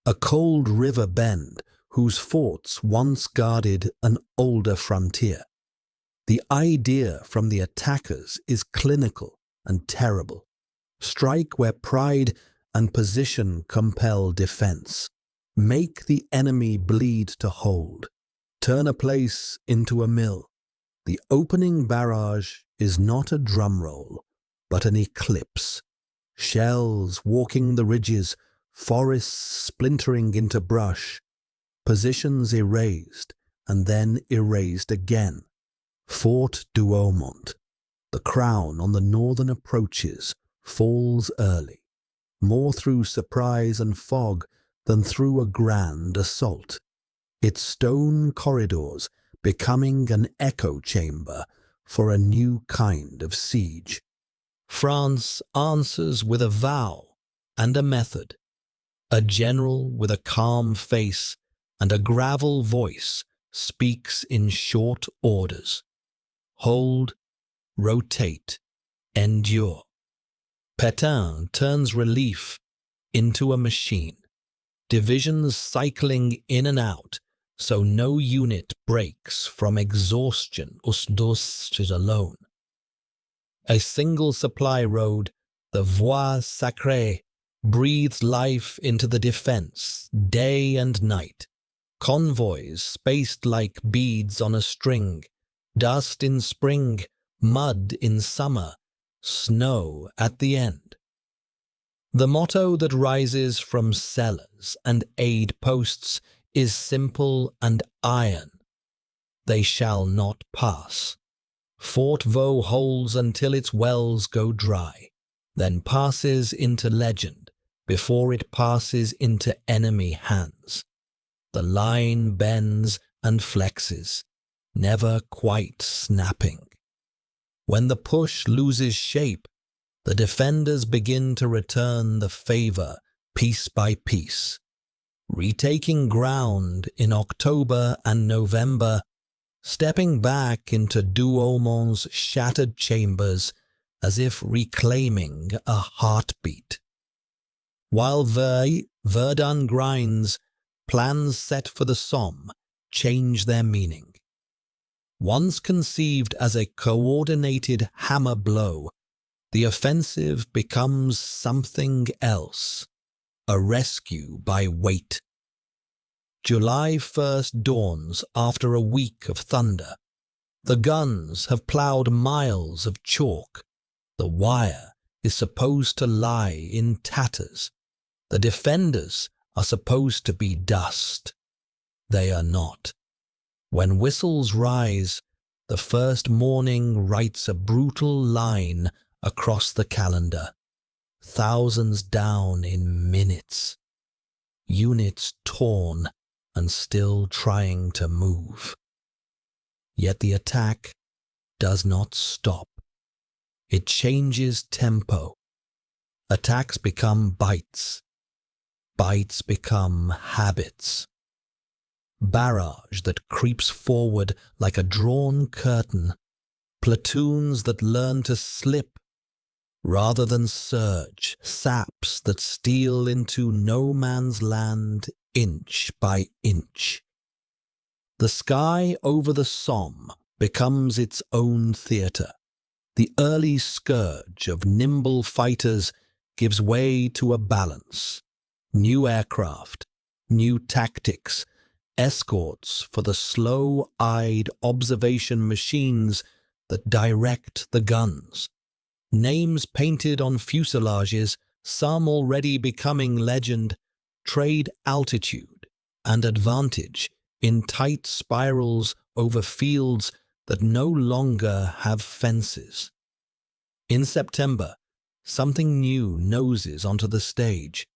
[SPEAKER 1] A cold river bend whose forts once guarded an older frontier. The idea from the attackers is clinical and terrible. Strike where pride and position compel defense. Make the enemy bleed to hold. Turn a place into a mill. The opening barrage is not a drum roll, but an eclipse. Shells walking the ridges, forests splintering into brush, positions erased and then erased again. Fort Douaumont, the crown on the northern approaches, falls early, more through surprise and fog than through a grand assault. Its stone corridors becoming an echo chamber for a new kind of siege. France answers with a vow and a method. A general with a calm face and a gravel voice speaks in short orders. Hold, rotate, endure. Pétain turns relief into a machine. Divisions cycling in and out, so no unit breaks from exhaustion or is alone. A single supply road, the Voie Sacrée, breathes life into the defense, day and night. Convoys spaced like beads on a string, dust in spring, mud in summer, snow at the end. The motto that rises from cellars and aid posts is simple and iron. They shall not pass. Fort Vaux holds until its wells go dry, then passes into legend before it passes into enemy hands. The line bends and flexes, never quite snapping. When the push loses shape, the defenders begin to return the favor piece by piece, retaking ground in October and November, stepping back into Douaumont's shattered chambers as if reclaiming a heartbeat. While Verdun grinds, plans set for the Somme change their meaning. Once conceived as a coordinated hammer blow, the offensive becomes something else, a rescue by weight. July 1st dawns after a week of thunder. The guns have ploughed miles of chalk. The wire is supposed to lie in tatters. The defenders are supposed to be dust. They are not. When whistles rise, the first morning writes a brutal line across the calendar. Thousands down in minutes. Units torn and still trying to move. Yet the attack does not stop. It changes tempo. Attacks become bites. Bites become habits. Barrage that creeps forward like a drawn curtain. Platoons that learn to slip rather than surge. Saps that steal into no man's land inch by inch. The sky over the Somme becomes its own theatre. The early scourge of nimble fighters gives way to a balance. New aircraft, new tactics, escorts for the slow-eyed observation machines that direct the guns. Names painted on fuselages, some already becoming legend, trade altitude and advantage in tight spirals over fields that no longer have fences. In September, something new noses onto the stage.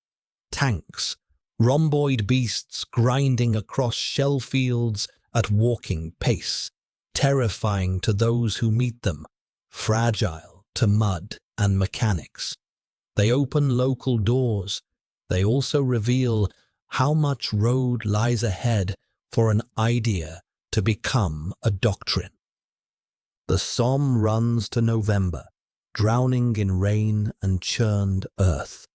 [SPEAKER 1] Tanks, rhomboid beasts grinding across shell fields at walking pace, terrifying to those who meet them, fragile to mud and mechanics. They open local doors. They also reveal how much road lies ahead for an idea to become a doctrine. The Somme runs to November, drowning in rain and churned earth.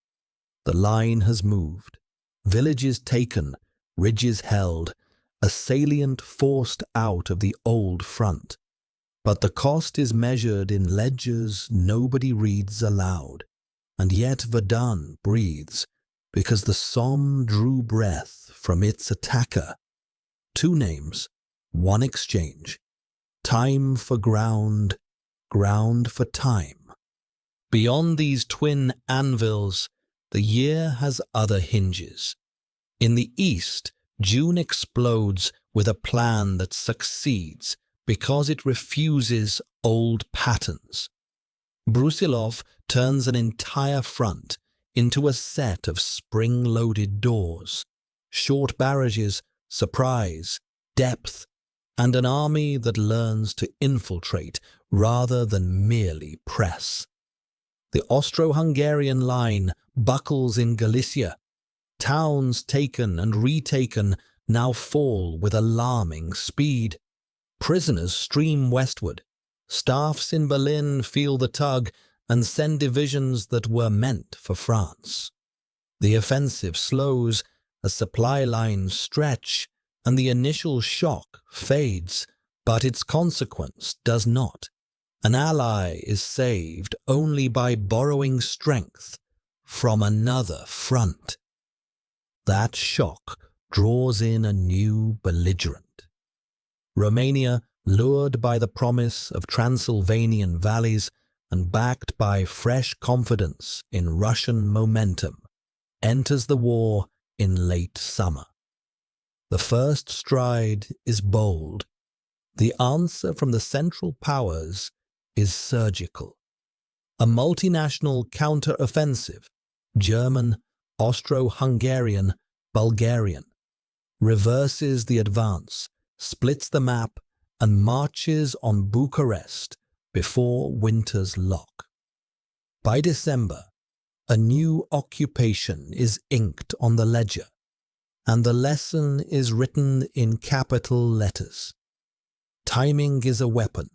[SPEAKER 1] The line has moved. Villages taken, ridges held, a salient forced out of the old front. But the cost is measured in ledgers nobody reads aloud. And yet Verdun breathes, because the Somme drew breath from its attacker. Two names, one exchange. Time for ground, ground for time. Beyond these twin anvils, the year has other hinges. In the east, June explodes with a plan that succeeds because it refuses old patterns. Brusilov turns an entire front into a set of spring-loaded doors, short barrages, surprise, depth, and an army that learns to infiltrate rather than merely press. The Austro-Hungarian line buckles in Galicia. Towns taken and retaken now fall with alarming speed. Prisoners stream westward. Staffs in Berlin feel the tug and send divisions that were meant for France. The offensive slows as supply lines stretch, and the initial shock fades, but its consequence does not. An ally is saved only by borrowing strength from another front. That shock draws in a new belligerent. Romania, lured by the promise of Transylvanian valleys and backed by fresh confidence in Russian momentum, enters the war in late summer. The first stride is bold. The answer from the Central Powers is surgical. A multinational counter-offensive, German, Austro-Hungarian, Bulgarian, reverses the advance, splits the map, and marches on Bucharest before winter's lock. By December, a new occupation is inked on the ledger, and the lesson is written in capital letters. Timing is a weapon,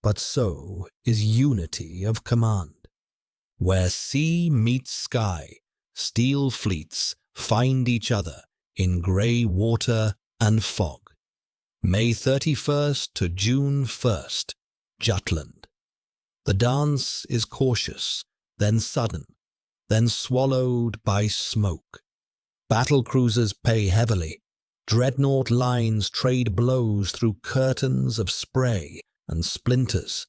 [SPEAKER 1] but so is unity of command. Where sea meets sky, steel fleets find each other in grey water and fog. May 31st to June 1st, Jutland. The dance is cautious, then sudden, then swallowed by smoke. Battle cruisers pay heavily. Dreadnought lines trade blows through curtains of spray and splinters.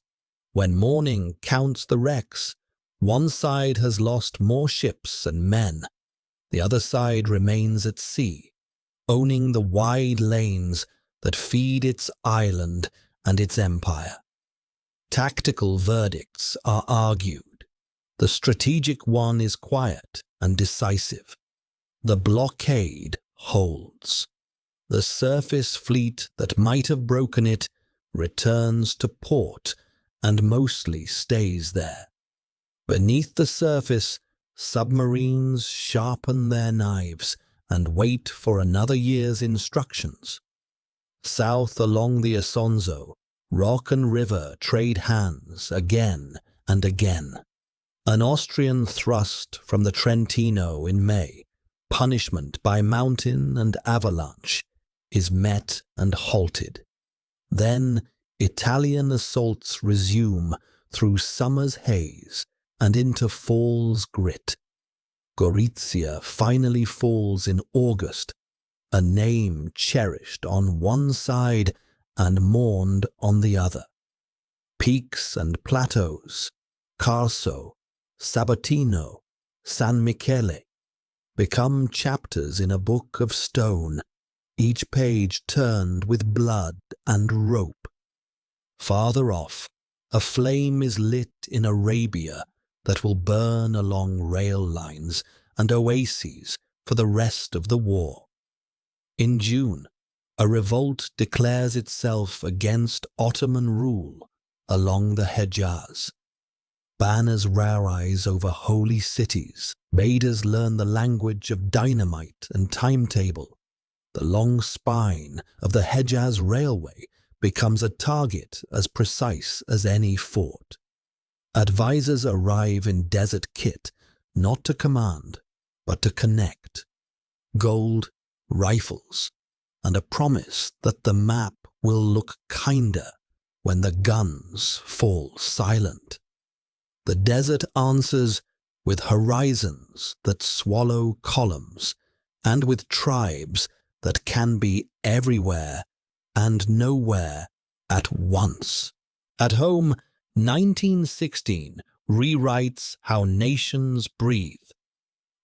[SPEAKER 1] When morning counts the wrecks, one side has lost more ships and men. The other side remains at sea, owning the wide lanes that feed its island and its empire. Tactical verdicts are argued. The strategic one is quiet and decisive. The blockade holds. The surface fleet that might have broken it returns to port and mostly stays there. Beneath the surface, submarines sharpen their knives and wait for another year's instructions. South along the Isonzo, rock and river trade hands again and again. An Austrian thrust from the Trentino in May, punishment by mountain and avalanche, is met and halted. Then Italian assaults resume through summer's haze and into fall's grit. Gorizia finally falls in August, a name cherished on one side and mourned on the other. Peaks and plateaus, Carso, Sabatino, San Michele, become chapters in a book of stone, each page turned with blood and rope. Farther off, a flame is lit in Arabia that will burn along rail lines and oases for the rest of the war. In June, a revolt declares itself against Ottoman rule along the Hejaz. Banners rise over holy cities. Raiders learn the language of dynamite and timetable. The long spine of the Hejaz Railway becomes a target as precise as any fort. Advisors arrive in desert kit, not to command, but to connect. Gold, rifles, and a promise that the map will look kinder when the guns fall silent. The desert answers with horizons that swallow columns and with tribes that can be everywhere and nowhere at once. At home, 1916 rewrites how nations breathe.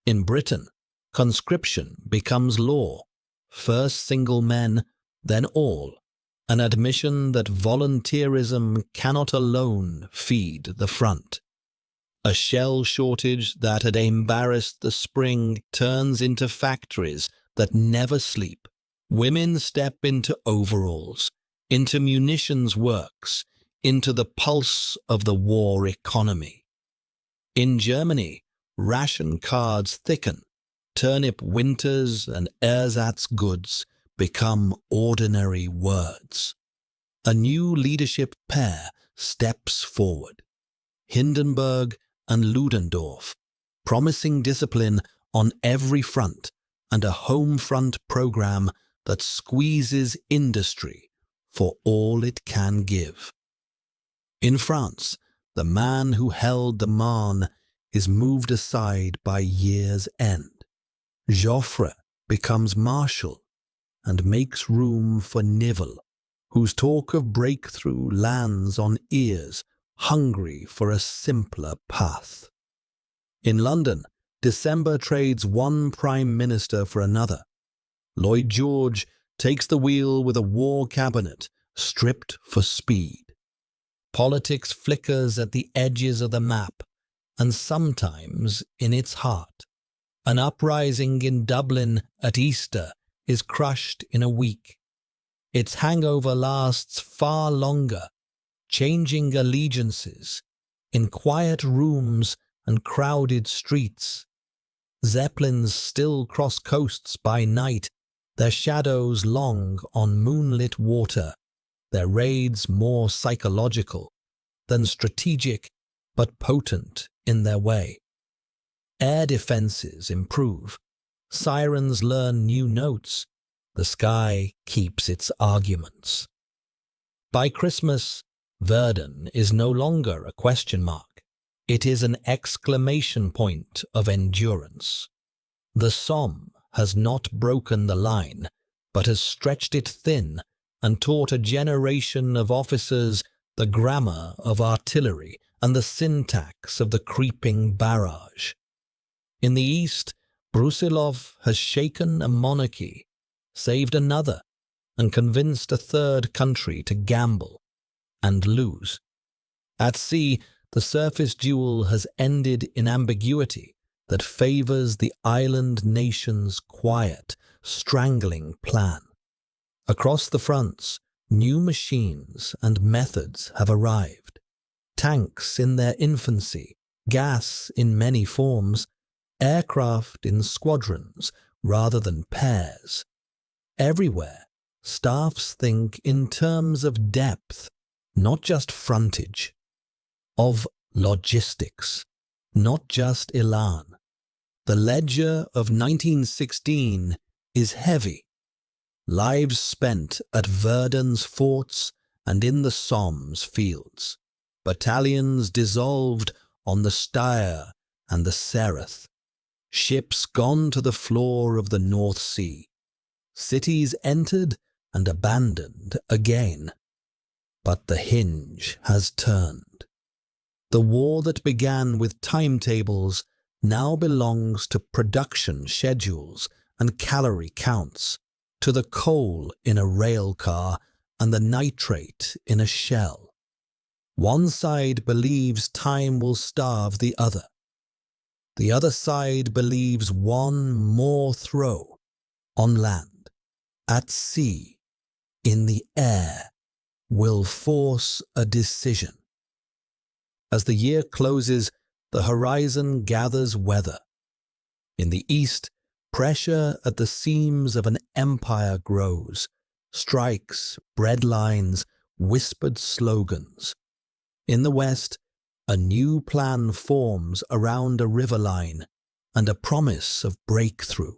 [SPEAKER 1] In Britain, conscription becomes law, first single men, then all, an admission that volunteerism cannot alone feed the front. A shell shortage that had embarrassed the spring turns into factories that never sleep. Women step into overalls, into munitions works, into the pulse of the war economy. In Germany, ration cards thicken. Turnip winters and ersatz goods become ordinary words. A new leadership pair steps forward. Hindenburg and Ludendorff, promising discipline on every front and a home front program that squeezes industry for all it can give. In France, the man who held the Marne is moved aside by year's end. Joffre becomes marshal and makes room for Nivelle, whose talk of breakthrough lands on ears hungry for a simpler path. In London, December trades one prime minister for another. Lloyd George takes the wheel with a war cabinet stripped for speed. Politics flickers at the edges of the map and sometimes in its heart. An uprising in Dublin at Easter is crushed in a week. Its hangover lasts far longer, changing allegiances in quiet rooms and crowded streets. Zeppelins still cross coasts by night, their shadows long on moonlit water, their raids more psychological than strategic but potent in their way. Air defenses improve, sirens learn new notes, the sky keeps its arguments. By Christmas, Verdun is no longer a question mark. It is an exclamation point of endurance. The Somme has not broken the line, but has stretched it thin and taught a generation of officers the grammar of artillery and the syntax of the creeping barrage. In the east, Brusilov has shaken a monarchy, saved another, and convinced a third country to gamble and lose. At sea, the surface duel has ended in ambiguity that favors the island nation's quiet, strangling plan. Across the fronts, new machines and methods have arrived. Tanks in their infancy, gas in many forms, aircraft in squadrons rather than pairs. Everywhere, staffs think in terms of depth, not just frontage, of logistics, not just elan. The ledger of 1916 is heavy. Lives spent at Verdun's forts and in the Somme fields. Battalions dissolved on the Steyr and the Sereth. Ships gone to the floor of the North Sea. Cities entered and abandoned again. But the hinge has turned. The war that began with timetables now belongs to production schedules and calorie counts, to the coal in a rail car and the nitrate in a shell. One side believes time will starve the other. The other side believes one more throw, on land, at sea, in the air, will force a decision. As the year closes, the horizon gathers weather. In the east, pressure at the seams of an empire grows, strikes, breadlines, whispered slogans. In the west, a new plan forms around a river line and a promise of breakthrough.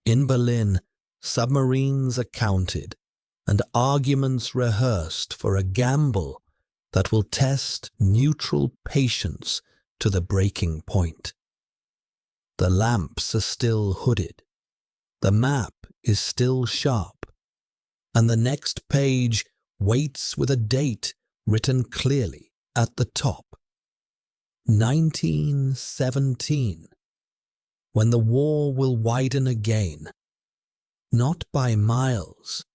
[SPEAKER 1] In Berlin, submarines are counted and arguments rehearsed for a gamble that will test neutral patience to the breaking point. The lamps are still hooded, the map is still sharp, and the next page waits with a date written clearly at the top. 1917, when the war will widen again, not by miles,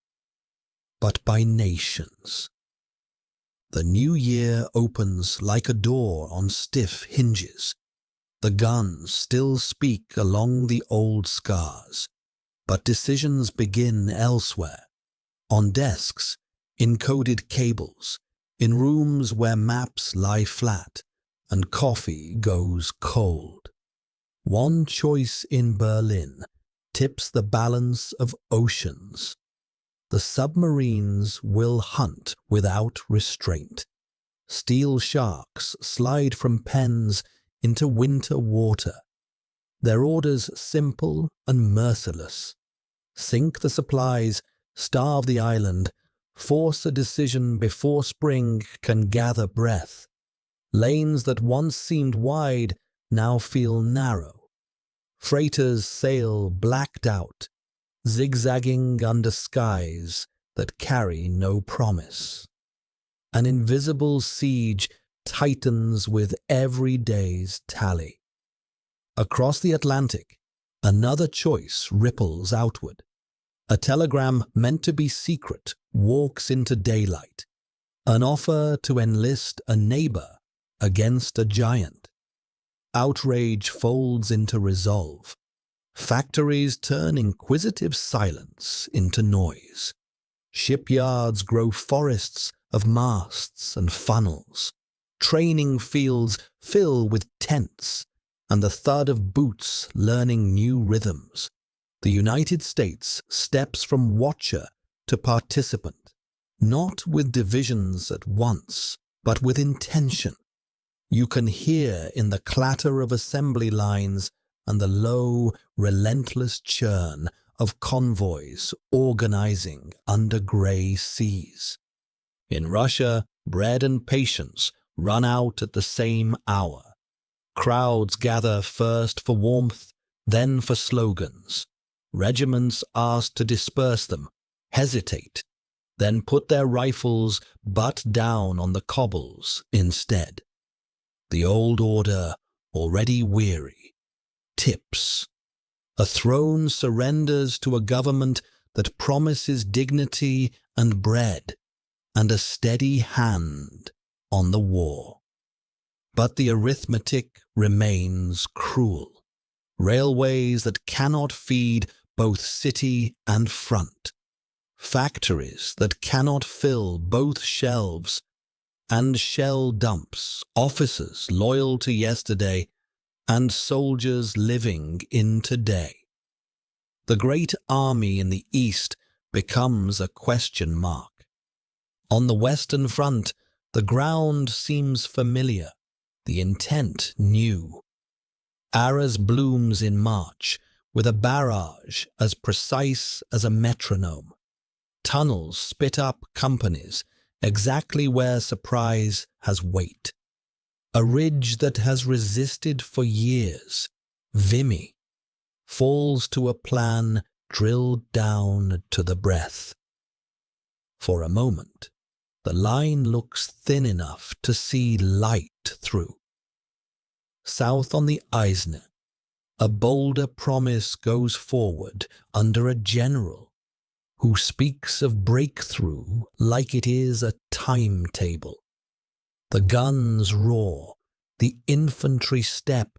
[SPEAKER 1] but by nations. The new year opens like a door on stiff hinges. The guns still speak along the old scars, but decisions begin elsewhere, on desks, in coded cables, in rooms where maps lie flat and coffee goes cold. One choice in Berlin tips the balance of oceans. The submarines will hunt without restraint. Steel sharks slide from pens into winter water. Their orders simple and merciless. Sink the supplies, starve the island, force a decision before spring can gather breath. Lanes that once seemed wide now feel narrow. Freighters sail blacked out, zigzagging under skies that carry no promise. An invisible siege tightens with every day's tally. Across the Atlantic, another choice ripples outward. A telegram meant to be secret walks into daylight. An offer to enlist a neighbor against a giant. Outrage folds into resolve. Factories turn inquisitive silence into noise. Shipyards grow forests of masts and funnels. Training fields fill with tents and the thud of boots learning new rhythms. The United States steps from watcher to participant, not with divisions at once, but with intention. You can hear in the clatter of assembly lines and the low, relentless churn of convoys organizing under grey seas. In Russia, bread and patience run out at the same hour. Crowds gather first for warmth, then for slogans. Regiments asked to disperse them, hesitate, then put their rifles butt down on the cobbles instead. The old order, already weary, tips. A throne surrenders to a government that promises dignity and bread, and a steady hand on the war. But the arithmetic remains cruel. Railways that cannot feed both city and front. Factories that cannot fill both shelves, and shell dumps, officers loyal to yesterday, and soldiers living in today. The great army in the east becomes a question mark. On the Western Front, the ground seems familiar, the intent new. Arras blooms in March, with a barrage as precise as a metronome. Tunnels spit up companies exactly where surprise has weight. A ridge that has resisted for years, Vimy, falls to a plan drilled down to the breath. For a moment, the line looks thin enough to see light through. South on the Eisner, a bolder promise goes forward under a general who speaks of breakthrough like it is a timetable. The guns roar, the infantry step,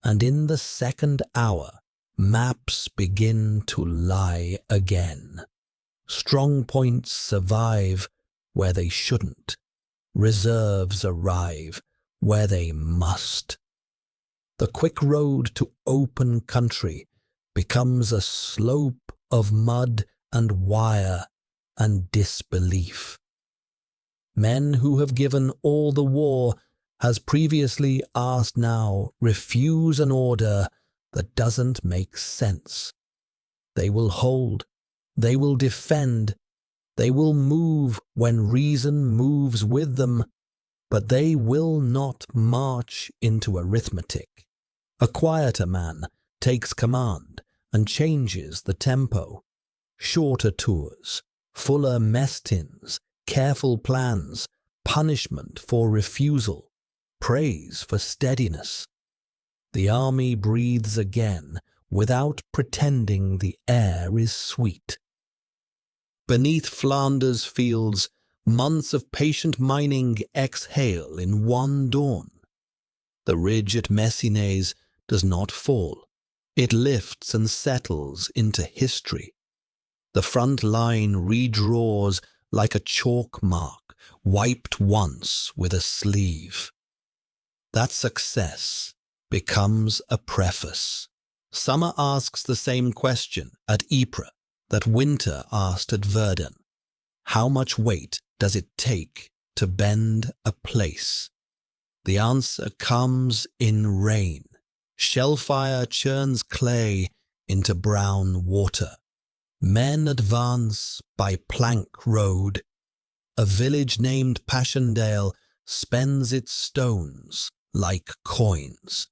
[SPEAKER 1] and in the second hour, maps begin to lie again. Strong points survive where they shouldn't. Reserves arrive where they must. The quick road to open country becomes a slope of mud and wire and disbelief. Men who have given all the war, as previously asked now, refuse an order that doesn't make sense. They will hold, they will defend, they will move when reason moves with them, but they will not march into arithmetic. A quieter man takes command and changes the tempo. Shorter tours, fuller mess tins, careful plans, punishment for refusal, praise for steadiness. The army breathes again without pretending the air is sweet. Beneath Flanders fields, months of patient mining exhale in one dawn. The ridge at Messines does not fall. It lifts and settles into history. The front line redraws like a chalk mark, wiped once with a sleeve. That success becomes a preface. Summer asks the same question at Ypres that winter asked at Verdun. How much weight does it take to bend a place? The answer comes in rain. Shellfire churns clay into brown water. Men advance by plank road. A village named Passchendaele spends its stones like coins.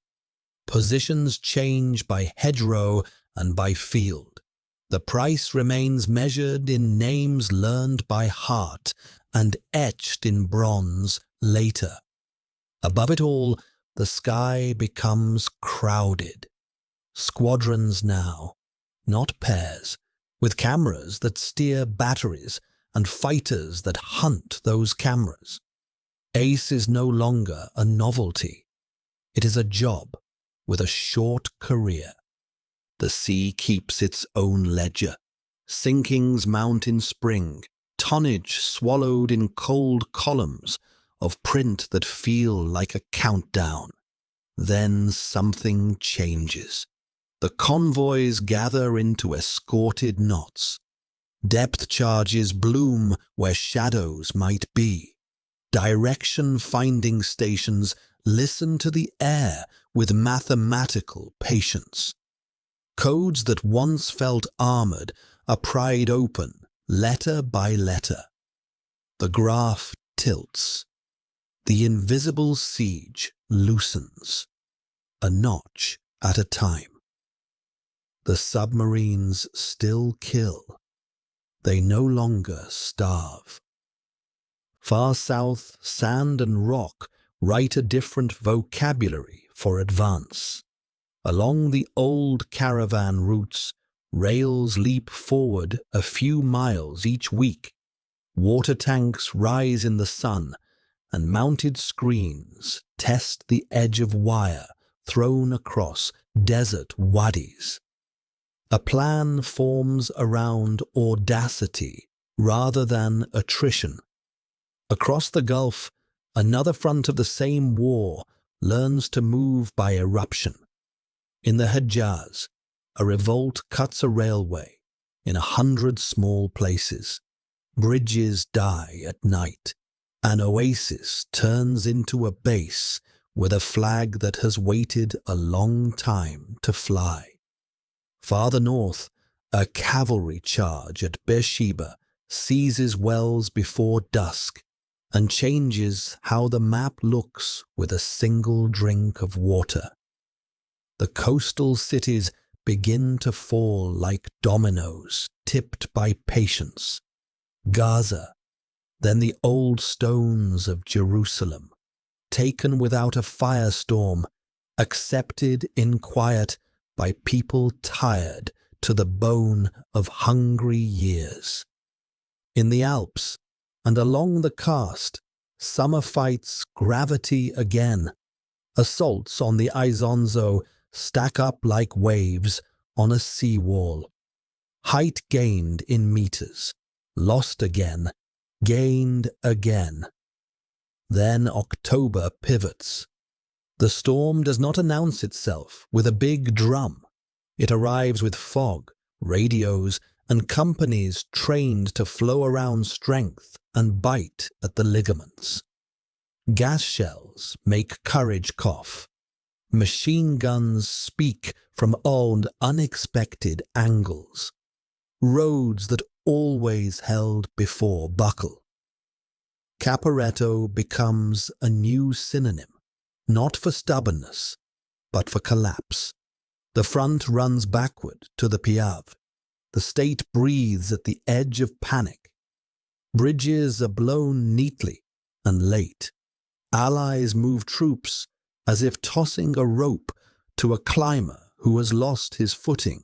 [SPEAKER 1] Positions change by hedgerow and by field. The price remains measured in names learned by heart and etched in bronze later. Above it all, the sky becomes crowded. Squadrons now, not pairs, with cameras that steer batteries and fighters that hunt those cameras. Ace is no longer a novelty. It is a job with a short career. The sea keeps its own ledger. Sinkings mount in spring, tonnage swallowed in cold columns of print that feel like a countdown. Then something changes. The convoys gather into escorted knots. Depth charges bloom where shadows might be. Direction-finding stations listen to the air with mathematical patience. Codes that once felt armored are pried open, letter by letter. The graph tilts. The invisible siege loosens, a notch at a time. The submarines still kill. They no longer starve. Far south, sand and rock write a different vocabulary for advance. Along the old caravan routes, rails leap forward a few miles each week. Water tanks rise in the sun, and mounted screens test the edge of wire thrown across desert wadis. A plan forms around audacity rather than attrition. Across the Gulf, another front of the same war learns to move by eruption. In the Hejaz, a revolt cuts a railway in 100 small places. Bridges die at night. An oasis turns into a base with a flag that has waited a long time to fly. Farther north, a cavalry charge at Beersheba seizes wells before dusk and changes how the map looks with a single drink of water. The coastal cities begin to fall like dominoes tipped by patience. Gaza, then the old stones of Jerusalem, taken without a firestorm, accepted in quiet by people tired to the bone of hungry years. In the Alps and along the Karst, summer fights gravity again. Assaults on the Isonzo stack up like waves on a seawall. Height gained in meters, lost again, gained again. Then October pivots. The storm does not announce itself with a big drum. It arrives with fog, radios, and companies trained to flow around strength and bite at the ligaments. Gas shells make courage cough. Machine guns speak from old unexpected angles. Roads that always held before buckle. Caporetto becomes a new synonym, not for stubbornness, but for collapse. The front runs backward to the Piave. The state breathes at the edge of panic. Bridges are blown neatly and late. Allies move troops as if tossing a rope to a climber who has lost his footing.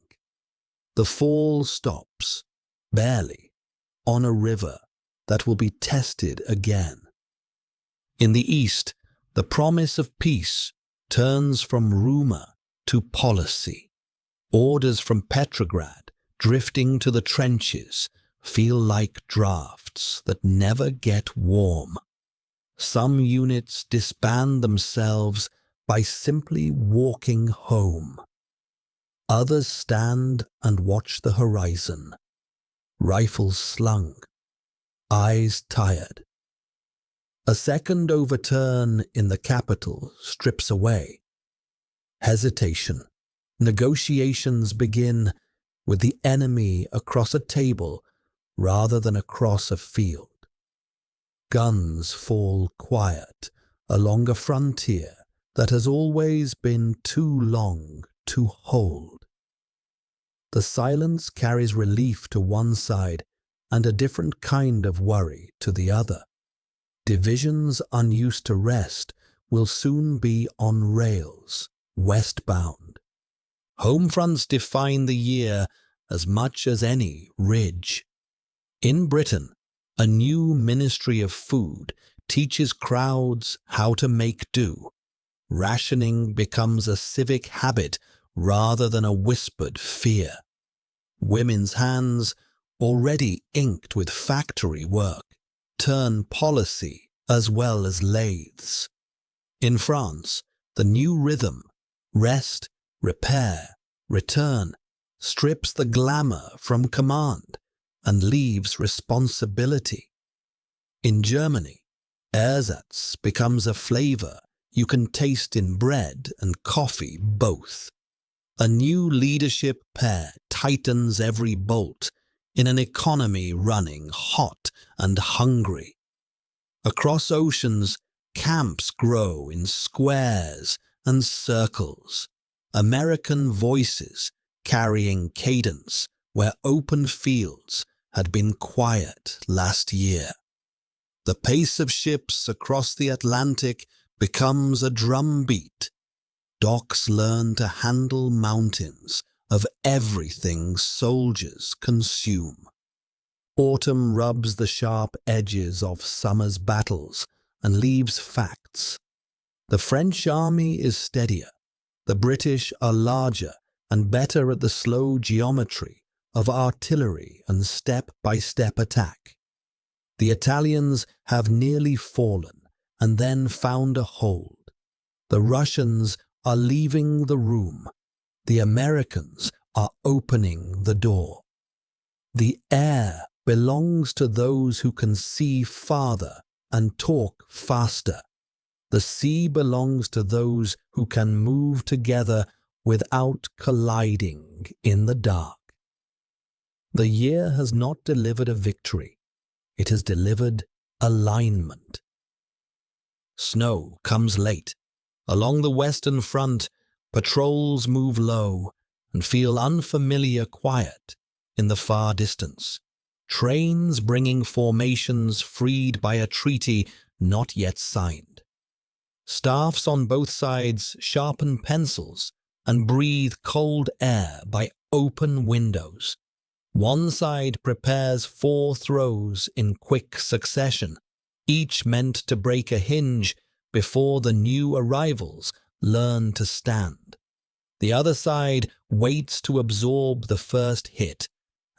[SPEAKER 1] The fall stops, barely, on a river that will be tested again. In the east, the promise of peace turns from rumor to policy. Orders from Petrograd drifting to the trenches feel like drafts that never get warm. Some units disband themselves by simply walking home. Others stand and watch the horizon, rifles slung, eyes tired. A second overturn in the capital strips away. Hesitation. Negotiations begin with the enemy across a table rather than across a field. Guns fall quiet along a frontier that has always been too long to hold. The silence carries relief to one side and a different kind of worry to the other. Divisions unused to rest will soon be on rails, westbound. Home fronts define the year as much as any ridge. In Britain, a new Ministry of Food teaches crowds how to make do. Rationing becomes a civic habit rather than a whispered fear. Women's hands, already inked with factory work, turn policy as well as lathes. In France, the new rhythm, rest, repair, return, strips the glamour from command and leaves responsibility. In Germany, ersatz becomes a flavor you can taste in bread and coffee both. A new leadership pair tightens every bolt in an economy running hot and hungry. Across oceans, camps grow in squares and circles. American voices carrying cadence where open fields had been quiet last year. The pace of ships across the Atlantic becomes a drumbeat. Docks learn to handle mountains of everything soldiers consume. Autumn rubs the sharp edges of summer's battles and leaves facts. The French army is steadier. The British are larger and better at the slow geometry of artillery and step-by-step attack. The Italians have nearly fallen and then found a hold. The Russians are leaving the room. The Americans are opening the door. The air belongs to those who can see farther and talk faster. The sea belongs to those who can move together without colliding in the dark. The year has not delivered a victory. It has delivered alignment. Snow comes late. Along the western front, patrols move low and feel unfamiliar quiet in the far distance. Trains bringing formations freed by a treaty not yet signed. Staffs on both sides sharpen pencils and breathe cold air by open windows. One side prepares 4 throws in quick succession, each meant to break a hinge before the new arrivals learn to stand. The other side waits to absorb the first hit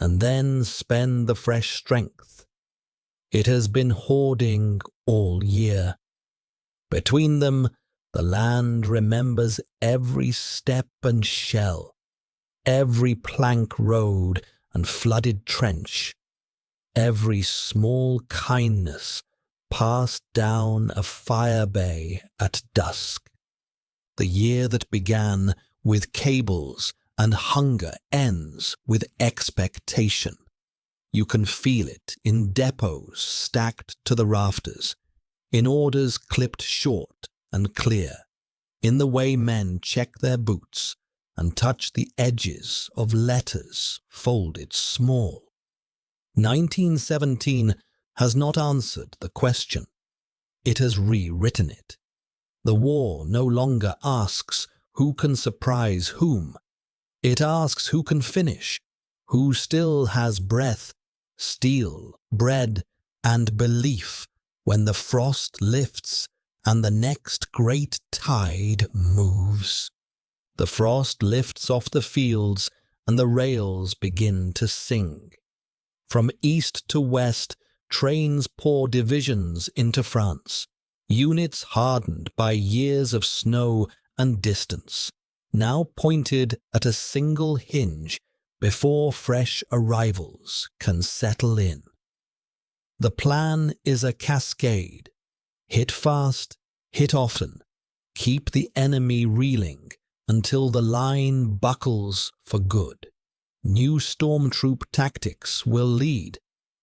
[SPEAKER 1] and then spend the fresh strength. It has been hoarding all year. Between them, the land remembers every step and shell, every plank road and flooded trench, every small kindness passed down a fire bay at dusk. The year that began with cables and hunger ends with expectation. You can feel it in depots stacked to the rafters, in orders clipped short and clear, in the way men check their boots and touch the edges of letters folded small. 1917 has not answered the question. It has rewritten it. The war no longer asks who can surprise whom. It asks who can finish, who still has breath, steel, bread, and belief when the frost lifts and the next great tide moves. The frost lifts off the fields and the rails begin to sing. From east to west, trains pour divisions into France, units hardened by years of snow and distance, now pointed at a single hinge before fresh arrivals can settle in. The plan is a cascade. Hit fast, hit often, keep the enemy reeling until the line buckles for good. New stormtroop tactics will lead,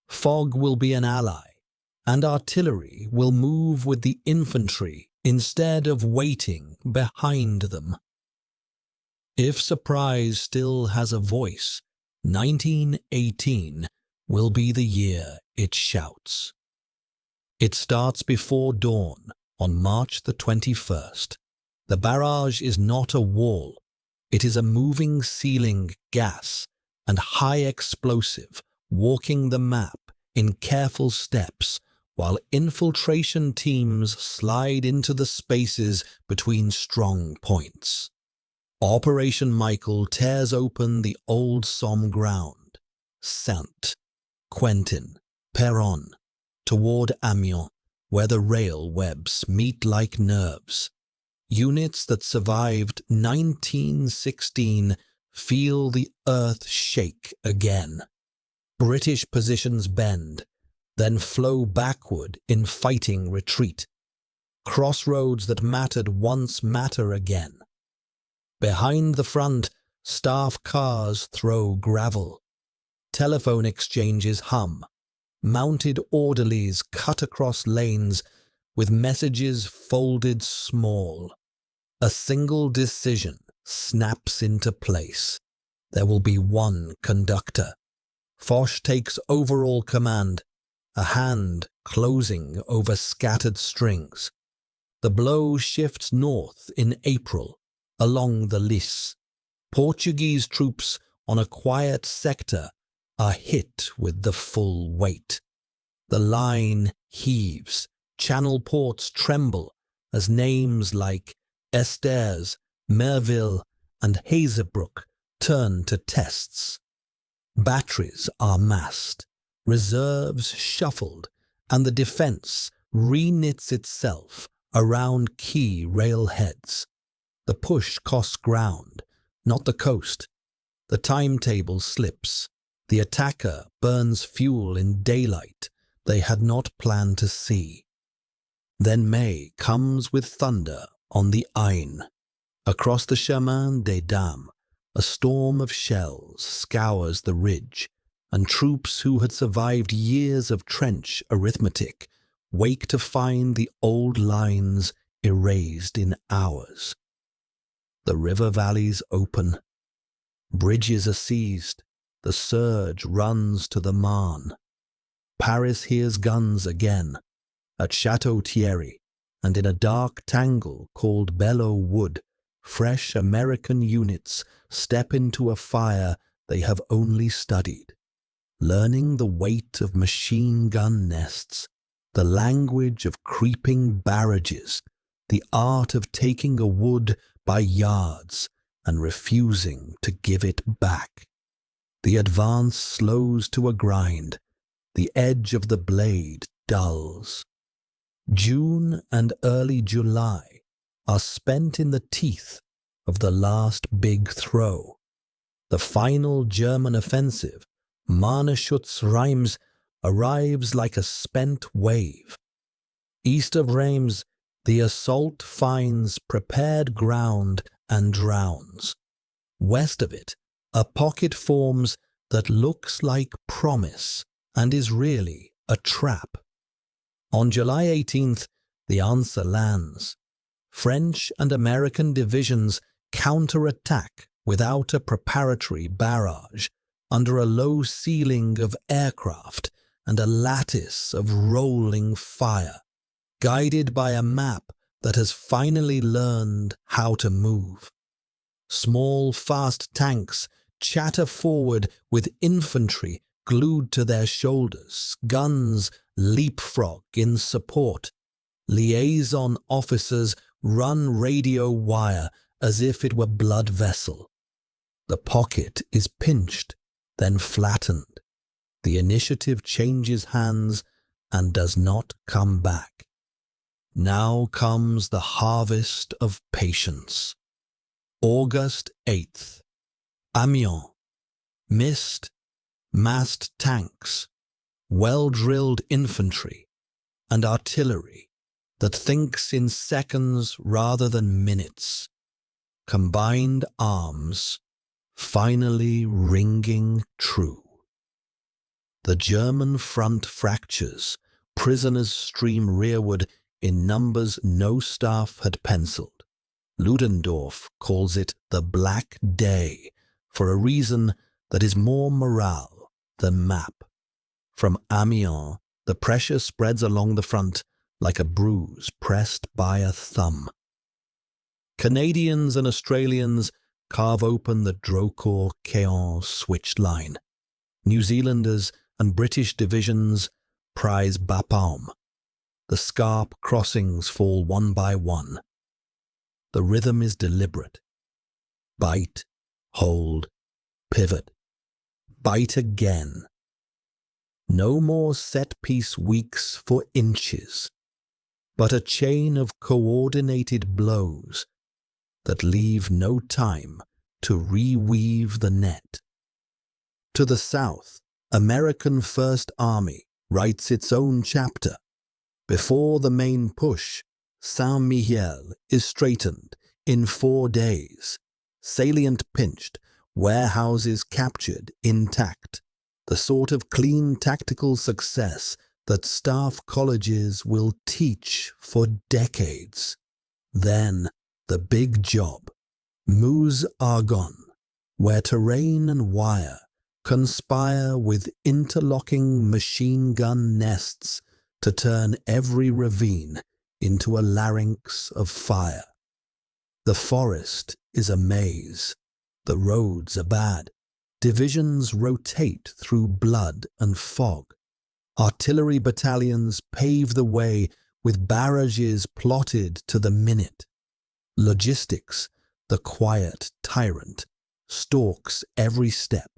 [SPEAKER 1] fog will be an ally, and artillery will move with the infantry instead of waiting behind them. If surprise still has a voice, 1918 will be the year it shouts. It starts before dawn on March the 21st. The barrage is not a wall. It is a moving ceiling gas and high explosive walking the map in careful steps while infiltration teams slide into the spaces between strong points. Operation Michael tears open the old Somme ground, Saint, Quentin, Peronne, toward Amiens, where the rail webs meet like nerves. Units that survived 1916 feel the earth shake again. British positions bend, then flow backward in fighting retreat. Crossroads that mattered once matter again. Behind the front, staff cars throw gravel. Telephone exchanges hum. Mounted orderlies cut across lanes with messages folded small. A single decision snaps into place. There will be one conductor. Foch takes overall command, a hand closing over scattered strings. The blow shifts north in April, along the Lys. Portuguese troops on a quiet sector are hit with the full weight. The line heaves, channel ports tremble as names like Esters, Merville, and Hazebrook turn to tests. Batteries are massed, reserves shuffled, and the defense reknits itself around key railheads. The push costs ground, not the coast. The timetable slips. The attacker burns fuel in daylight they had not planned to see. Then May comes with thunder on the Ain. Across the Chemin des Dames, a storm of shells scours the ridge, and troops who had survived years of trench arithmetic wake to find the old lines erased in hours. The river valleys open. Bridges are seized. The surge runs to the Marne. Paris hears guns again, at Chateau Thierry, and in a dark tangle called Belleau Wood, fresh American units step into a fire they have only studied, learning the weight of machine gun nests, the language of creeping barrages, the art of taking a wood by yards and refusing to give it back. The advance slows to a grind. The edge of the blade dulls. June and early July are spent in the teeth of the last big throw. The final German offensive, Marneschutz-Reims, arrives like a spent wave. East of Reims, the assault finds prepared ground and drowns. West of it, a pocket forms that looks like promise and is really a trap. On July 18th, the answer lands. French and American divisions counterattack without a preparatory barrage, under a low ceiling of aircraft and a lattice of rolling fire, guided by a map that has finally learned how to move. Small, fast tanks chatter forward with infantry glued to their shoulders, guns leapfrog in support. Liaison officers run radio wire as if it were blood vessel. The pocket is pinched, then flattened. The initiative changes hands and does not come back. Now comes the harvest of patience. August 8th. Amiens. Mist, massed tanks, well-drilled infantry, and artillery that thinks in seconds rather than minutes. Combined arms, finally ringing true. The German front fractures, prisoners stream rearward in numbers no staff had penciled. Ludendorff calls it the Black Day for a reason that is more morale than map. From Amiens, the pressure spreads along the front like a bruise pressed by a thumb. Canadians and Australians carve open the Drocourt-Quéant switch line. New Zealanders and British divisions prize Bapaume. The scarp crossings fall one by one. The rhythm is deliberate. Bite, hold, pivot. Bite again. No more set-piece weeks for inches, but a chain of coordinated blows that leave no time to reweave the net. To the south, American First Army writes its own chapter. Before the main push, Saint-Mihiel is straightened in 4 days, salient pinched, warehouses captured intact, the sort of clean tactical success that staff colleges will teach for decades. Then the big job, Meuse-Argonne, where terrain and wire conspire with interlocking machine gun nests to turn every ravine into a larynx of fire. The forest is a maze. The roads are bad. Divisions rotate through blood and fog. Artillery battalions pave the way with barrages plotted to the minute. Logistics, the quiet tyrant, stalks every step.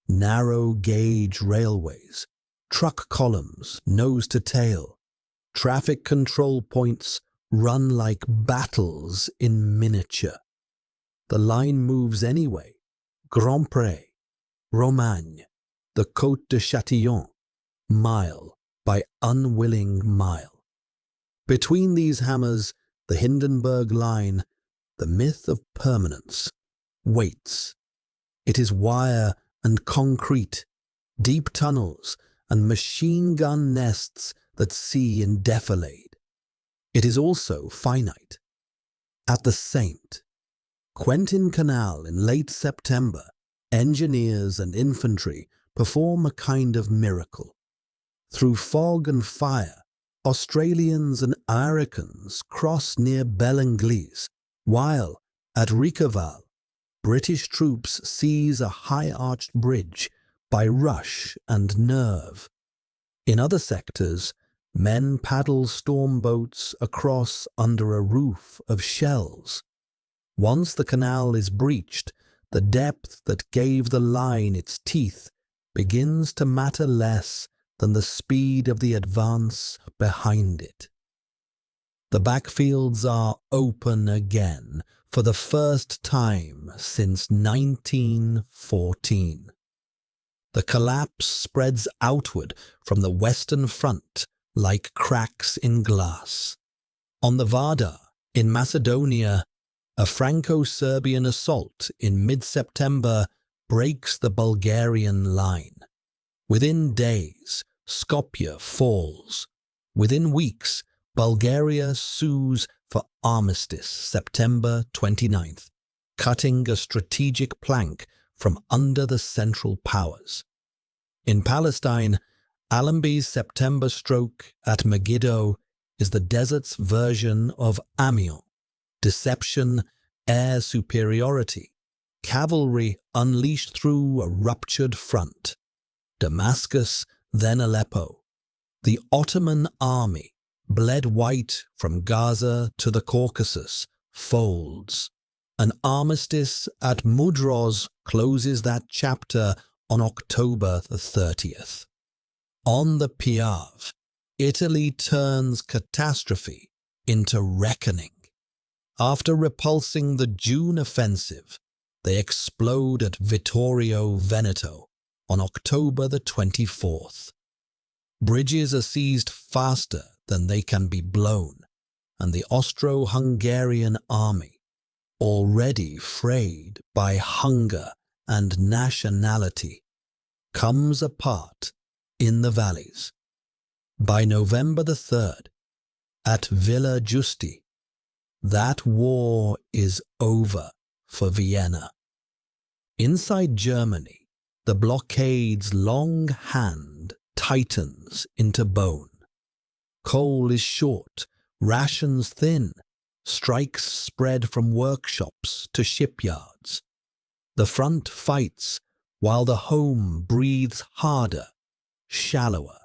[SPEAKER 1] Narrow gauge railways, truck columns nose to tail, traffic control points run like battles in miniature. The line moves anyway. Grand Pré, Romagne, the Côte de Châtillon, mile by unwilling mile. Between these hammers, the Hindenburg Line, the myth of permanence, waits. It is wire and concrete, deep tunnels and machine gun nests that see in defilade. It is also finite. At the Saint, Quentin Canal in late September, engineers and infantry perform a kind of miracle. Through fog and fire, Australians and Americans cross near Bellenglise, while at Rickeval, British troops seize a high-arched bridge by rush and nerve. In other sectors, men paddle storm boats across under a roof of shells. Once the canal is breached, the depth that gave the line its teeth begins to matter less than the speed of the advance behind it. The backfields are open again for the first time since 1914. The collapse spreads outward from the Western Front like cracks in glass. On the Vardar, in Macedonia, a Franco-Serbian assault in mid-September breaks the Bulgarian line. Within days, Skopje falls. Within weeks, Bulgaria sues for Armistice, September 29th, cutting a strategic plank from under the Central Powers. In Palestine, Allenby's September stroke at Megiddo is the desert's version of ambience, deception, air superiority, cavalry unleashed through a ruptured front. Damascus, then Aleppo. The Ottoman army, bled white from Gaza to the Caucasus, folds. An armistice at Mudros closes that chapter on October the 30th. On the Piave, Italy turns catastrophe into reckoning. After repulsing the June offensive, they explode at Vittorio Veneto on October the 24th. Bridges are seized faster than they can be blown, and the Austro-Hungarian army, already frayed by hunger and nationality, comes apart in the valleys. By November the 3rd, at Villa Giusti, that war is over for Vienna. Inside Germany, the blockade's long hand tightens into bone. Coal is short, rations thin, strikes spread from workshops to shipyards. The front fights while the home breathes harder, shallower.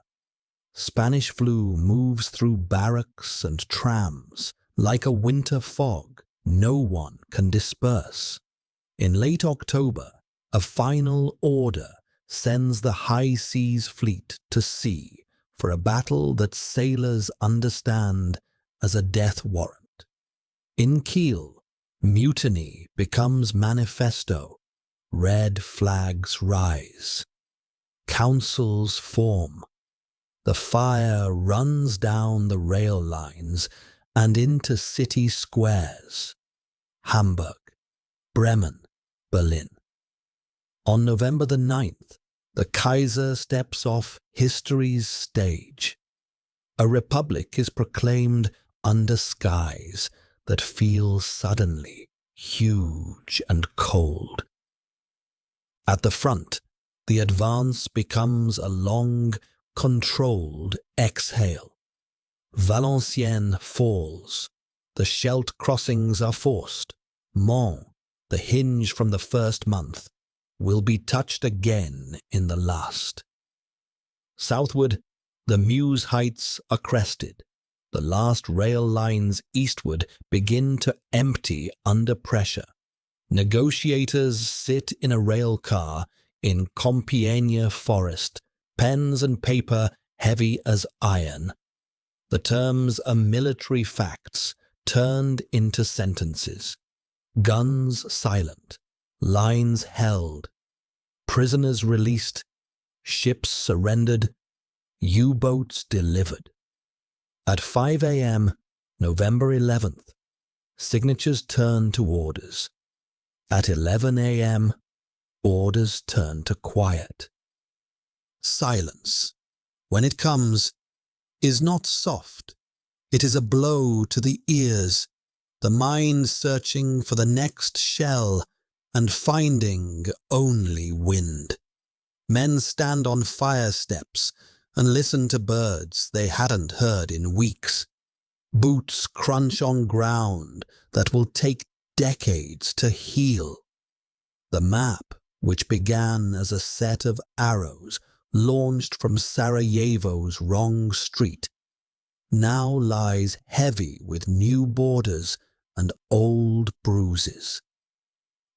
[SPEAKER 1] Spanish flu moves through barracks and trams like a winter fog no one can disperse. In late October, a final order sends the high seas fleet to sea for a battle that sailors understand as a death warrant. In Kiel, mutiny becomes manifesto. Red flags rise. Councils form. The fire runs down the rail lines and into city squares. Hamburg, Bremen, Berlin. On November the 9th, the Kaiser steps off history's stage. A republic is proclaimed under skies that feel suddenly huge and cold. At the front, the advance becomes a long, controlled exhale. Valenciennes falls. The Scheldt crossings are forced. Mons, the hinge from the first month, will be touched again in the last. Southward, the Meuse heights are crested. The last rail lines eastward begin to empty under pressure. Negotiators sit in a rail car in Compiègne forest, pens and paper heavy as iron. The terms are military facts turned into sentences. Guns silent, lines held, prisoners released, ships surrendered, U-boats delivered. At 5 a.m., November 11th, signatures turn to orders. At 11 a.m., orders turn to quiet. Silence, when it comes, is not soft. It is a blow to the ears, the mind searching for the next shell and finding only wind. Men stand on fire steps and listen to birds they hadn't heard in weeks. Boots crunch on ground that will take decades to heal. The map, which began as a set of arrows launched from Sarajevo's wrong street, now lies heavy with new borders and old bruises.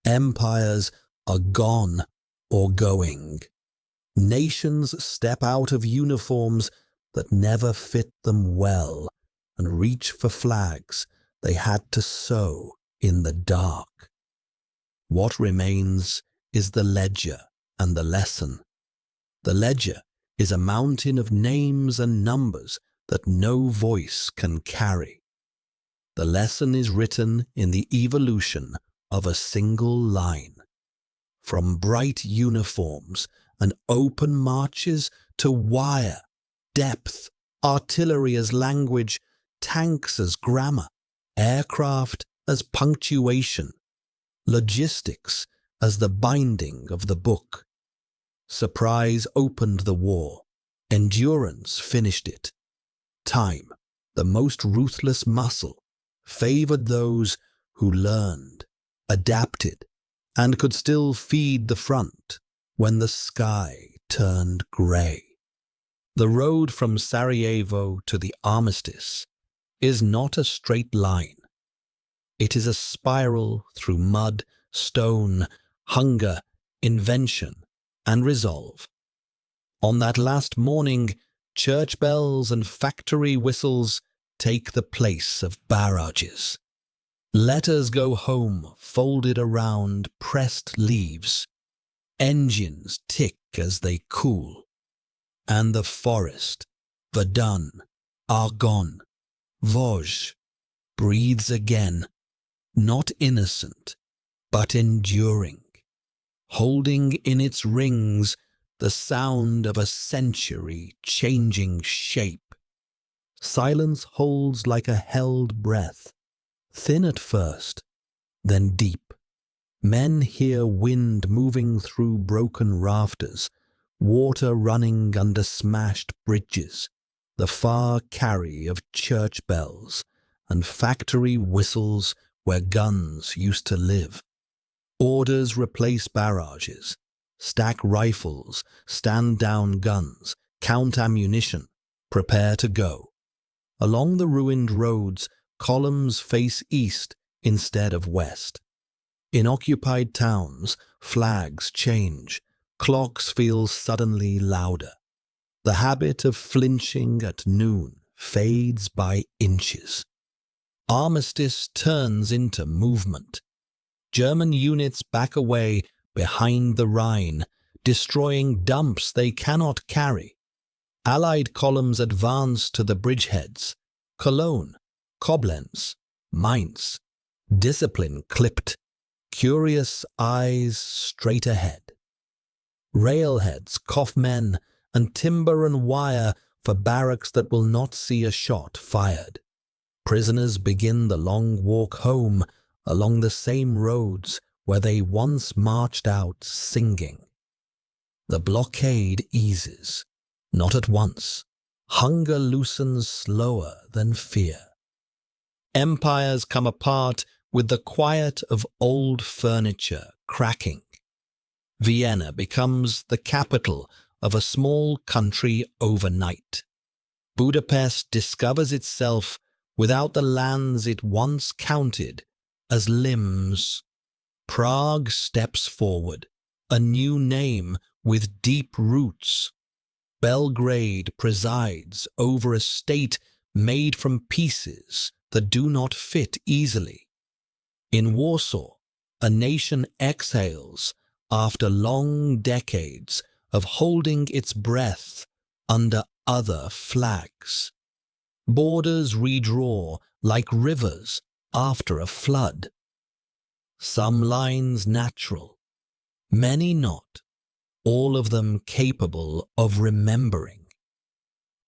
[SPEAKER 1] Empires are gone or going. Nations step out of uniforms that never fit them well and reach for flags they had to sew in the dark. What remains is the ledger and the lesson. The ledger is a mountain of names and numbers that no voice can carry. The lesson is written in the evolution of a single line. From bright uniforms and open marches to wire, depth, artillery as language, tanks as grammar, aircraft as punctuation, logistics as the binding of the book. Surprise opened the war. Endurance finished it. Time, the most ruthless muscle, favored those who learned, adapted, and could still feed the front when the sky turned grey. The road from Sarajevo to the Armistice is not a straight line. It is a spiral through mud, stone, hunger, invention, and resolve. On that last morning, church bells and factory whistles take the place of barrages. Letters go home folded around pressed leaves. Engines tick as they cool. And the forest, Verdun, Argonne, Vosges, breathes again, not innocent, but enduring, holding in its rings the sound of a century changing shape. Silence holds like a held breath, thin at first, then deep. Men hear wind moving through broken rafters, water running under smashed bridges, the far carry of church bells and factory whistles where guns used to live. Orders replace barrages, stack rifles, stand down guns, count ammunition, prepare to go. Along the ruined roads, columns face east instead of west. In occupied towns, flags change, clocks feel suddenly louder. The habit of flinching at noon fades by inches. Armistice turns into movement. German units back away behind the Rhine, destroying dumps they cannot carry. Allied columns advance to the bridgeheads. Cologne, Koblenz, Mainz. Discipline clipped. Curious eyes straight ahead. Railheads cough men and timber and wire for barracks that will not see a shot fired. Prisoners begin the long walk home along the same roads where they once marched out singing. The blockade eases, not at once. Hunger loosens slower than fear. Empires come apart with the quiet of old furniture cracking. Vienna becomes the capital of a small country overnight. Budapest discovers itself without the lands it once counted as limbs. Prague steps forward, a new name with deep roots. Belgrade presides over a state made from pieces that do not fit easily. In Warsaw, a nation exhales after long decades of holding its breath under other flags. Borders redraw like rivers after a flood. Some lines natural, many not, all of them capable of remembering.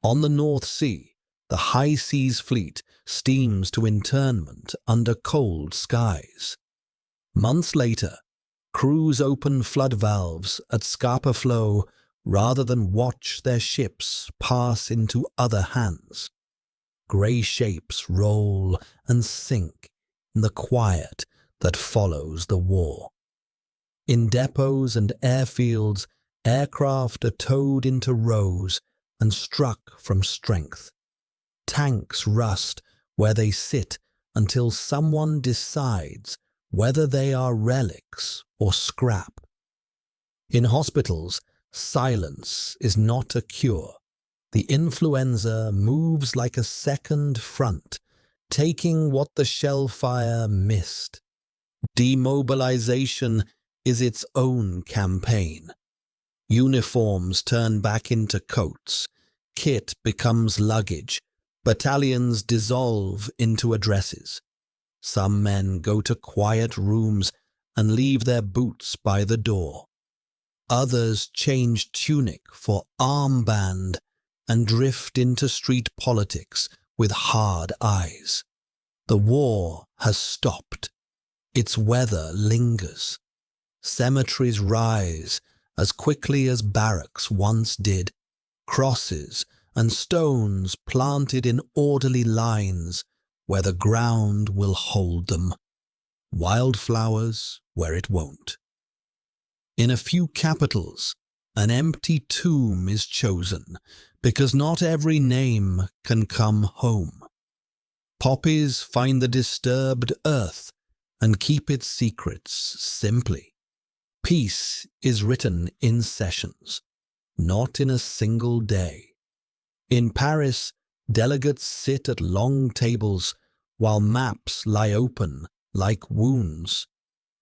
[SPEAKER 1] On the North Sea, the high seas fleet steams to internment under cold skies. Months later, crews open flood valves at Scapa Flow rather than watch their ships pass into other hands. Grey shapes roll and sink in the quiet that follows the war. In depots and airfields, aircraft are towed into rows and struck from strength. Tanks rust where they sit until someone decides whether they are relics or scrap. In hospitals, silence is not a cure. The influenza moves like a second front, taking what the shell fire missed. Demobilization is its own campaign. Uniforms turn back into coats, kit becomes luggage, battalions dissolve into addresses. Some men go to quiet rooms and leave their boots by the door. Others change tunic for armband and drift into street politics with hard eyes. The war has stopped. Its weather lingers. Cemeteries rise as quickly as barracks once did, crosses and stones planted in orderly lines where the ground will hold them, wildflowers where it won't. In a few capitals, an empty tomb is chosen because not every name can come home. Poppies find the disturbed earth and keep its secrets simply. Peace is written in sessions, not in a single day. In Paris, delegates sit at long tables while maps lie open like wounds.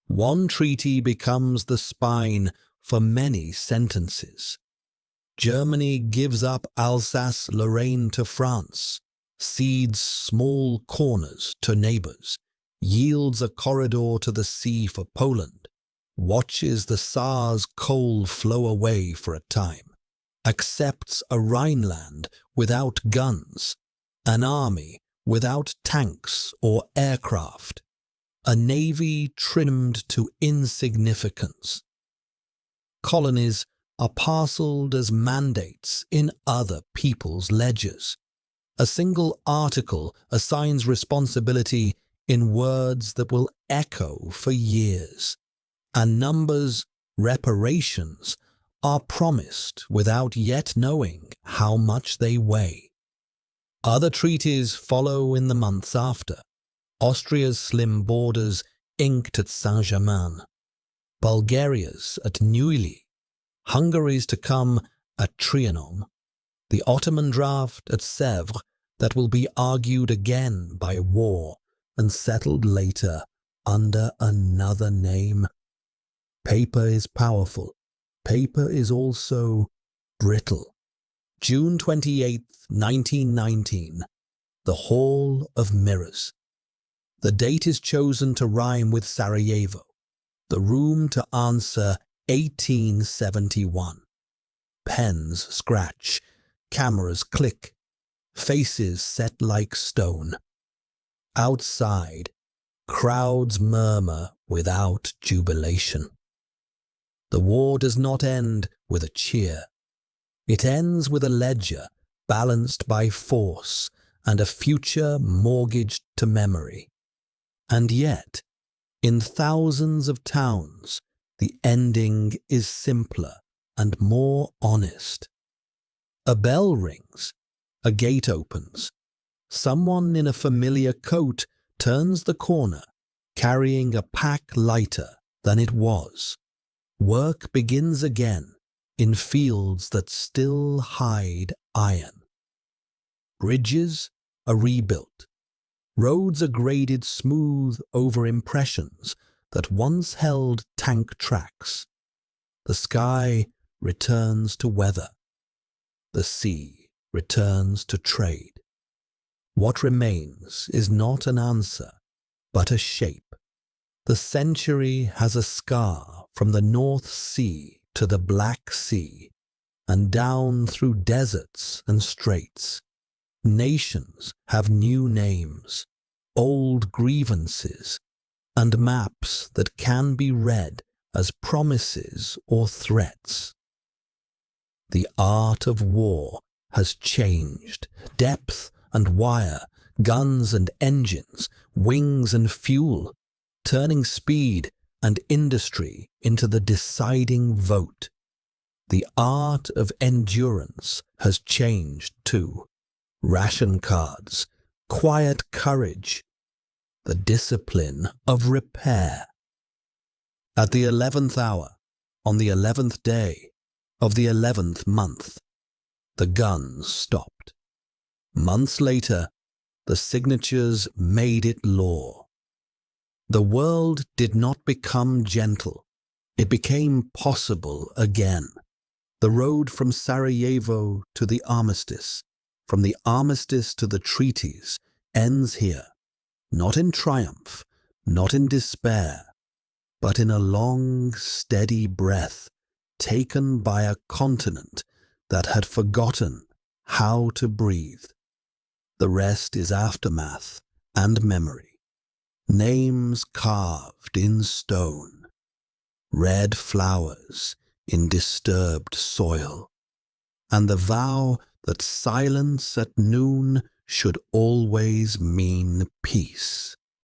[SPEAKER 1] One treaty becomes the spine for many sentences. Germany gives up Alsace-Lorraine to France, cedes small corners to neighbors, yields a corridor to the sea for Poland, watches the Tsar's coal flow away for a time, accepts a Rhineland without guns, an army without tanks or aircraft, a navy trimmed to insignificance. Colonies are parcelled as mandates in other people's ledgers. A single article assigns responsibility in words that will echo for years, and numbers, reparations, are promised without yet knowing how much they weigh. Other treaties follow in the months after. Austria's slim borders inked at Saint-Germain, Bulgaria's at Neuilly, Hungary's to come at Trianon, the Ottoman draft at Sèvres that will be argued again by war and settled later under another name. Paper is powerful. Paper is also brittle. June 28, 1919, the Hall of Mirrors. The date is chosen to rhyme with Sarajevo, the room to answer 1871. Pens scratch, cameras click, faces set like stone. Outside, crowds murmur without jubilation. The war does not end with a cheer. It ends with a ledger balanced by force and a future mortgaged to memory. And yet, in thousands of towns, the ending is simpler and more honest. A bell rings, a gate opens. Someone in a familiar coat turns the corner, carrying a pack lighter than it was. Work begins again in fields that still hide iron. Bridges are rebuilt. Roads are graded smooth over impressions that once held tank tracks. The sky returns to weather. The sea returns to trade. What remains is not an answer, but a shape. The century has a scar from the North Sea to the Black Sea, and down through deserts and straits. Nations have new names, old grievances, and maps that can be read as promises or threats. The art of war has changed. Depth and wire, guns and engines, wings and fuel, turning speed and industry into the deciding vote. The art of endurance has changed too. Ration cards, quiet courage, the discipline of repair. At the 11th hour, on the 11th day of the 11th month, the guns stopped. Months later, the signatures made it law. The world did not become gentle. It became possible again. The road from Sarajevo to the Armistice, from the Armistice to the treaties, ends here, not in triumph, not in despair, but in a long, steady breath taken by a continent that had forgotten how to breathe. The rest is aftermath and memory, names carved in stone, red flowers in disturbed soil, and the vow that silence at noon should always mean peace.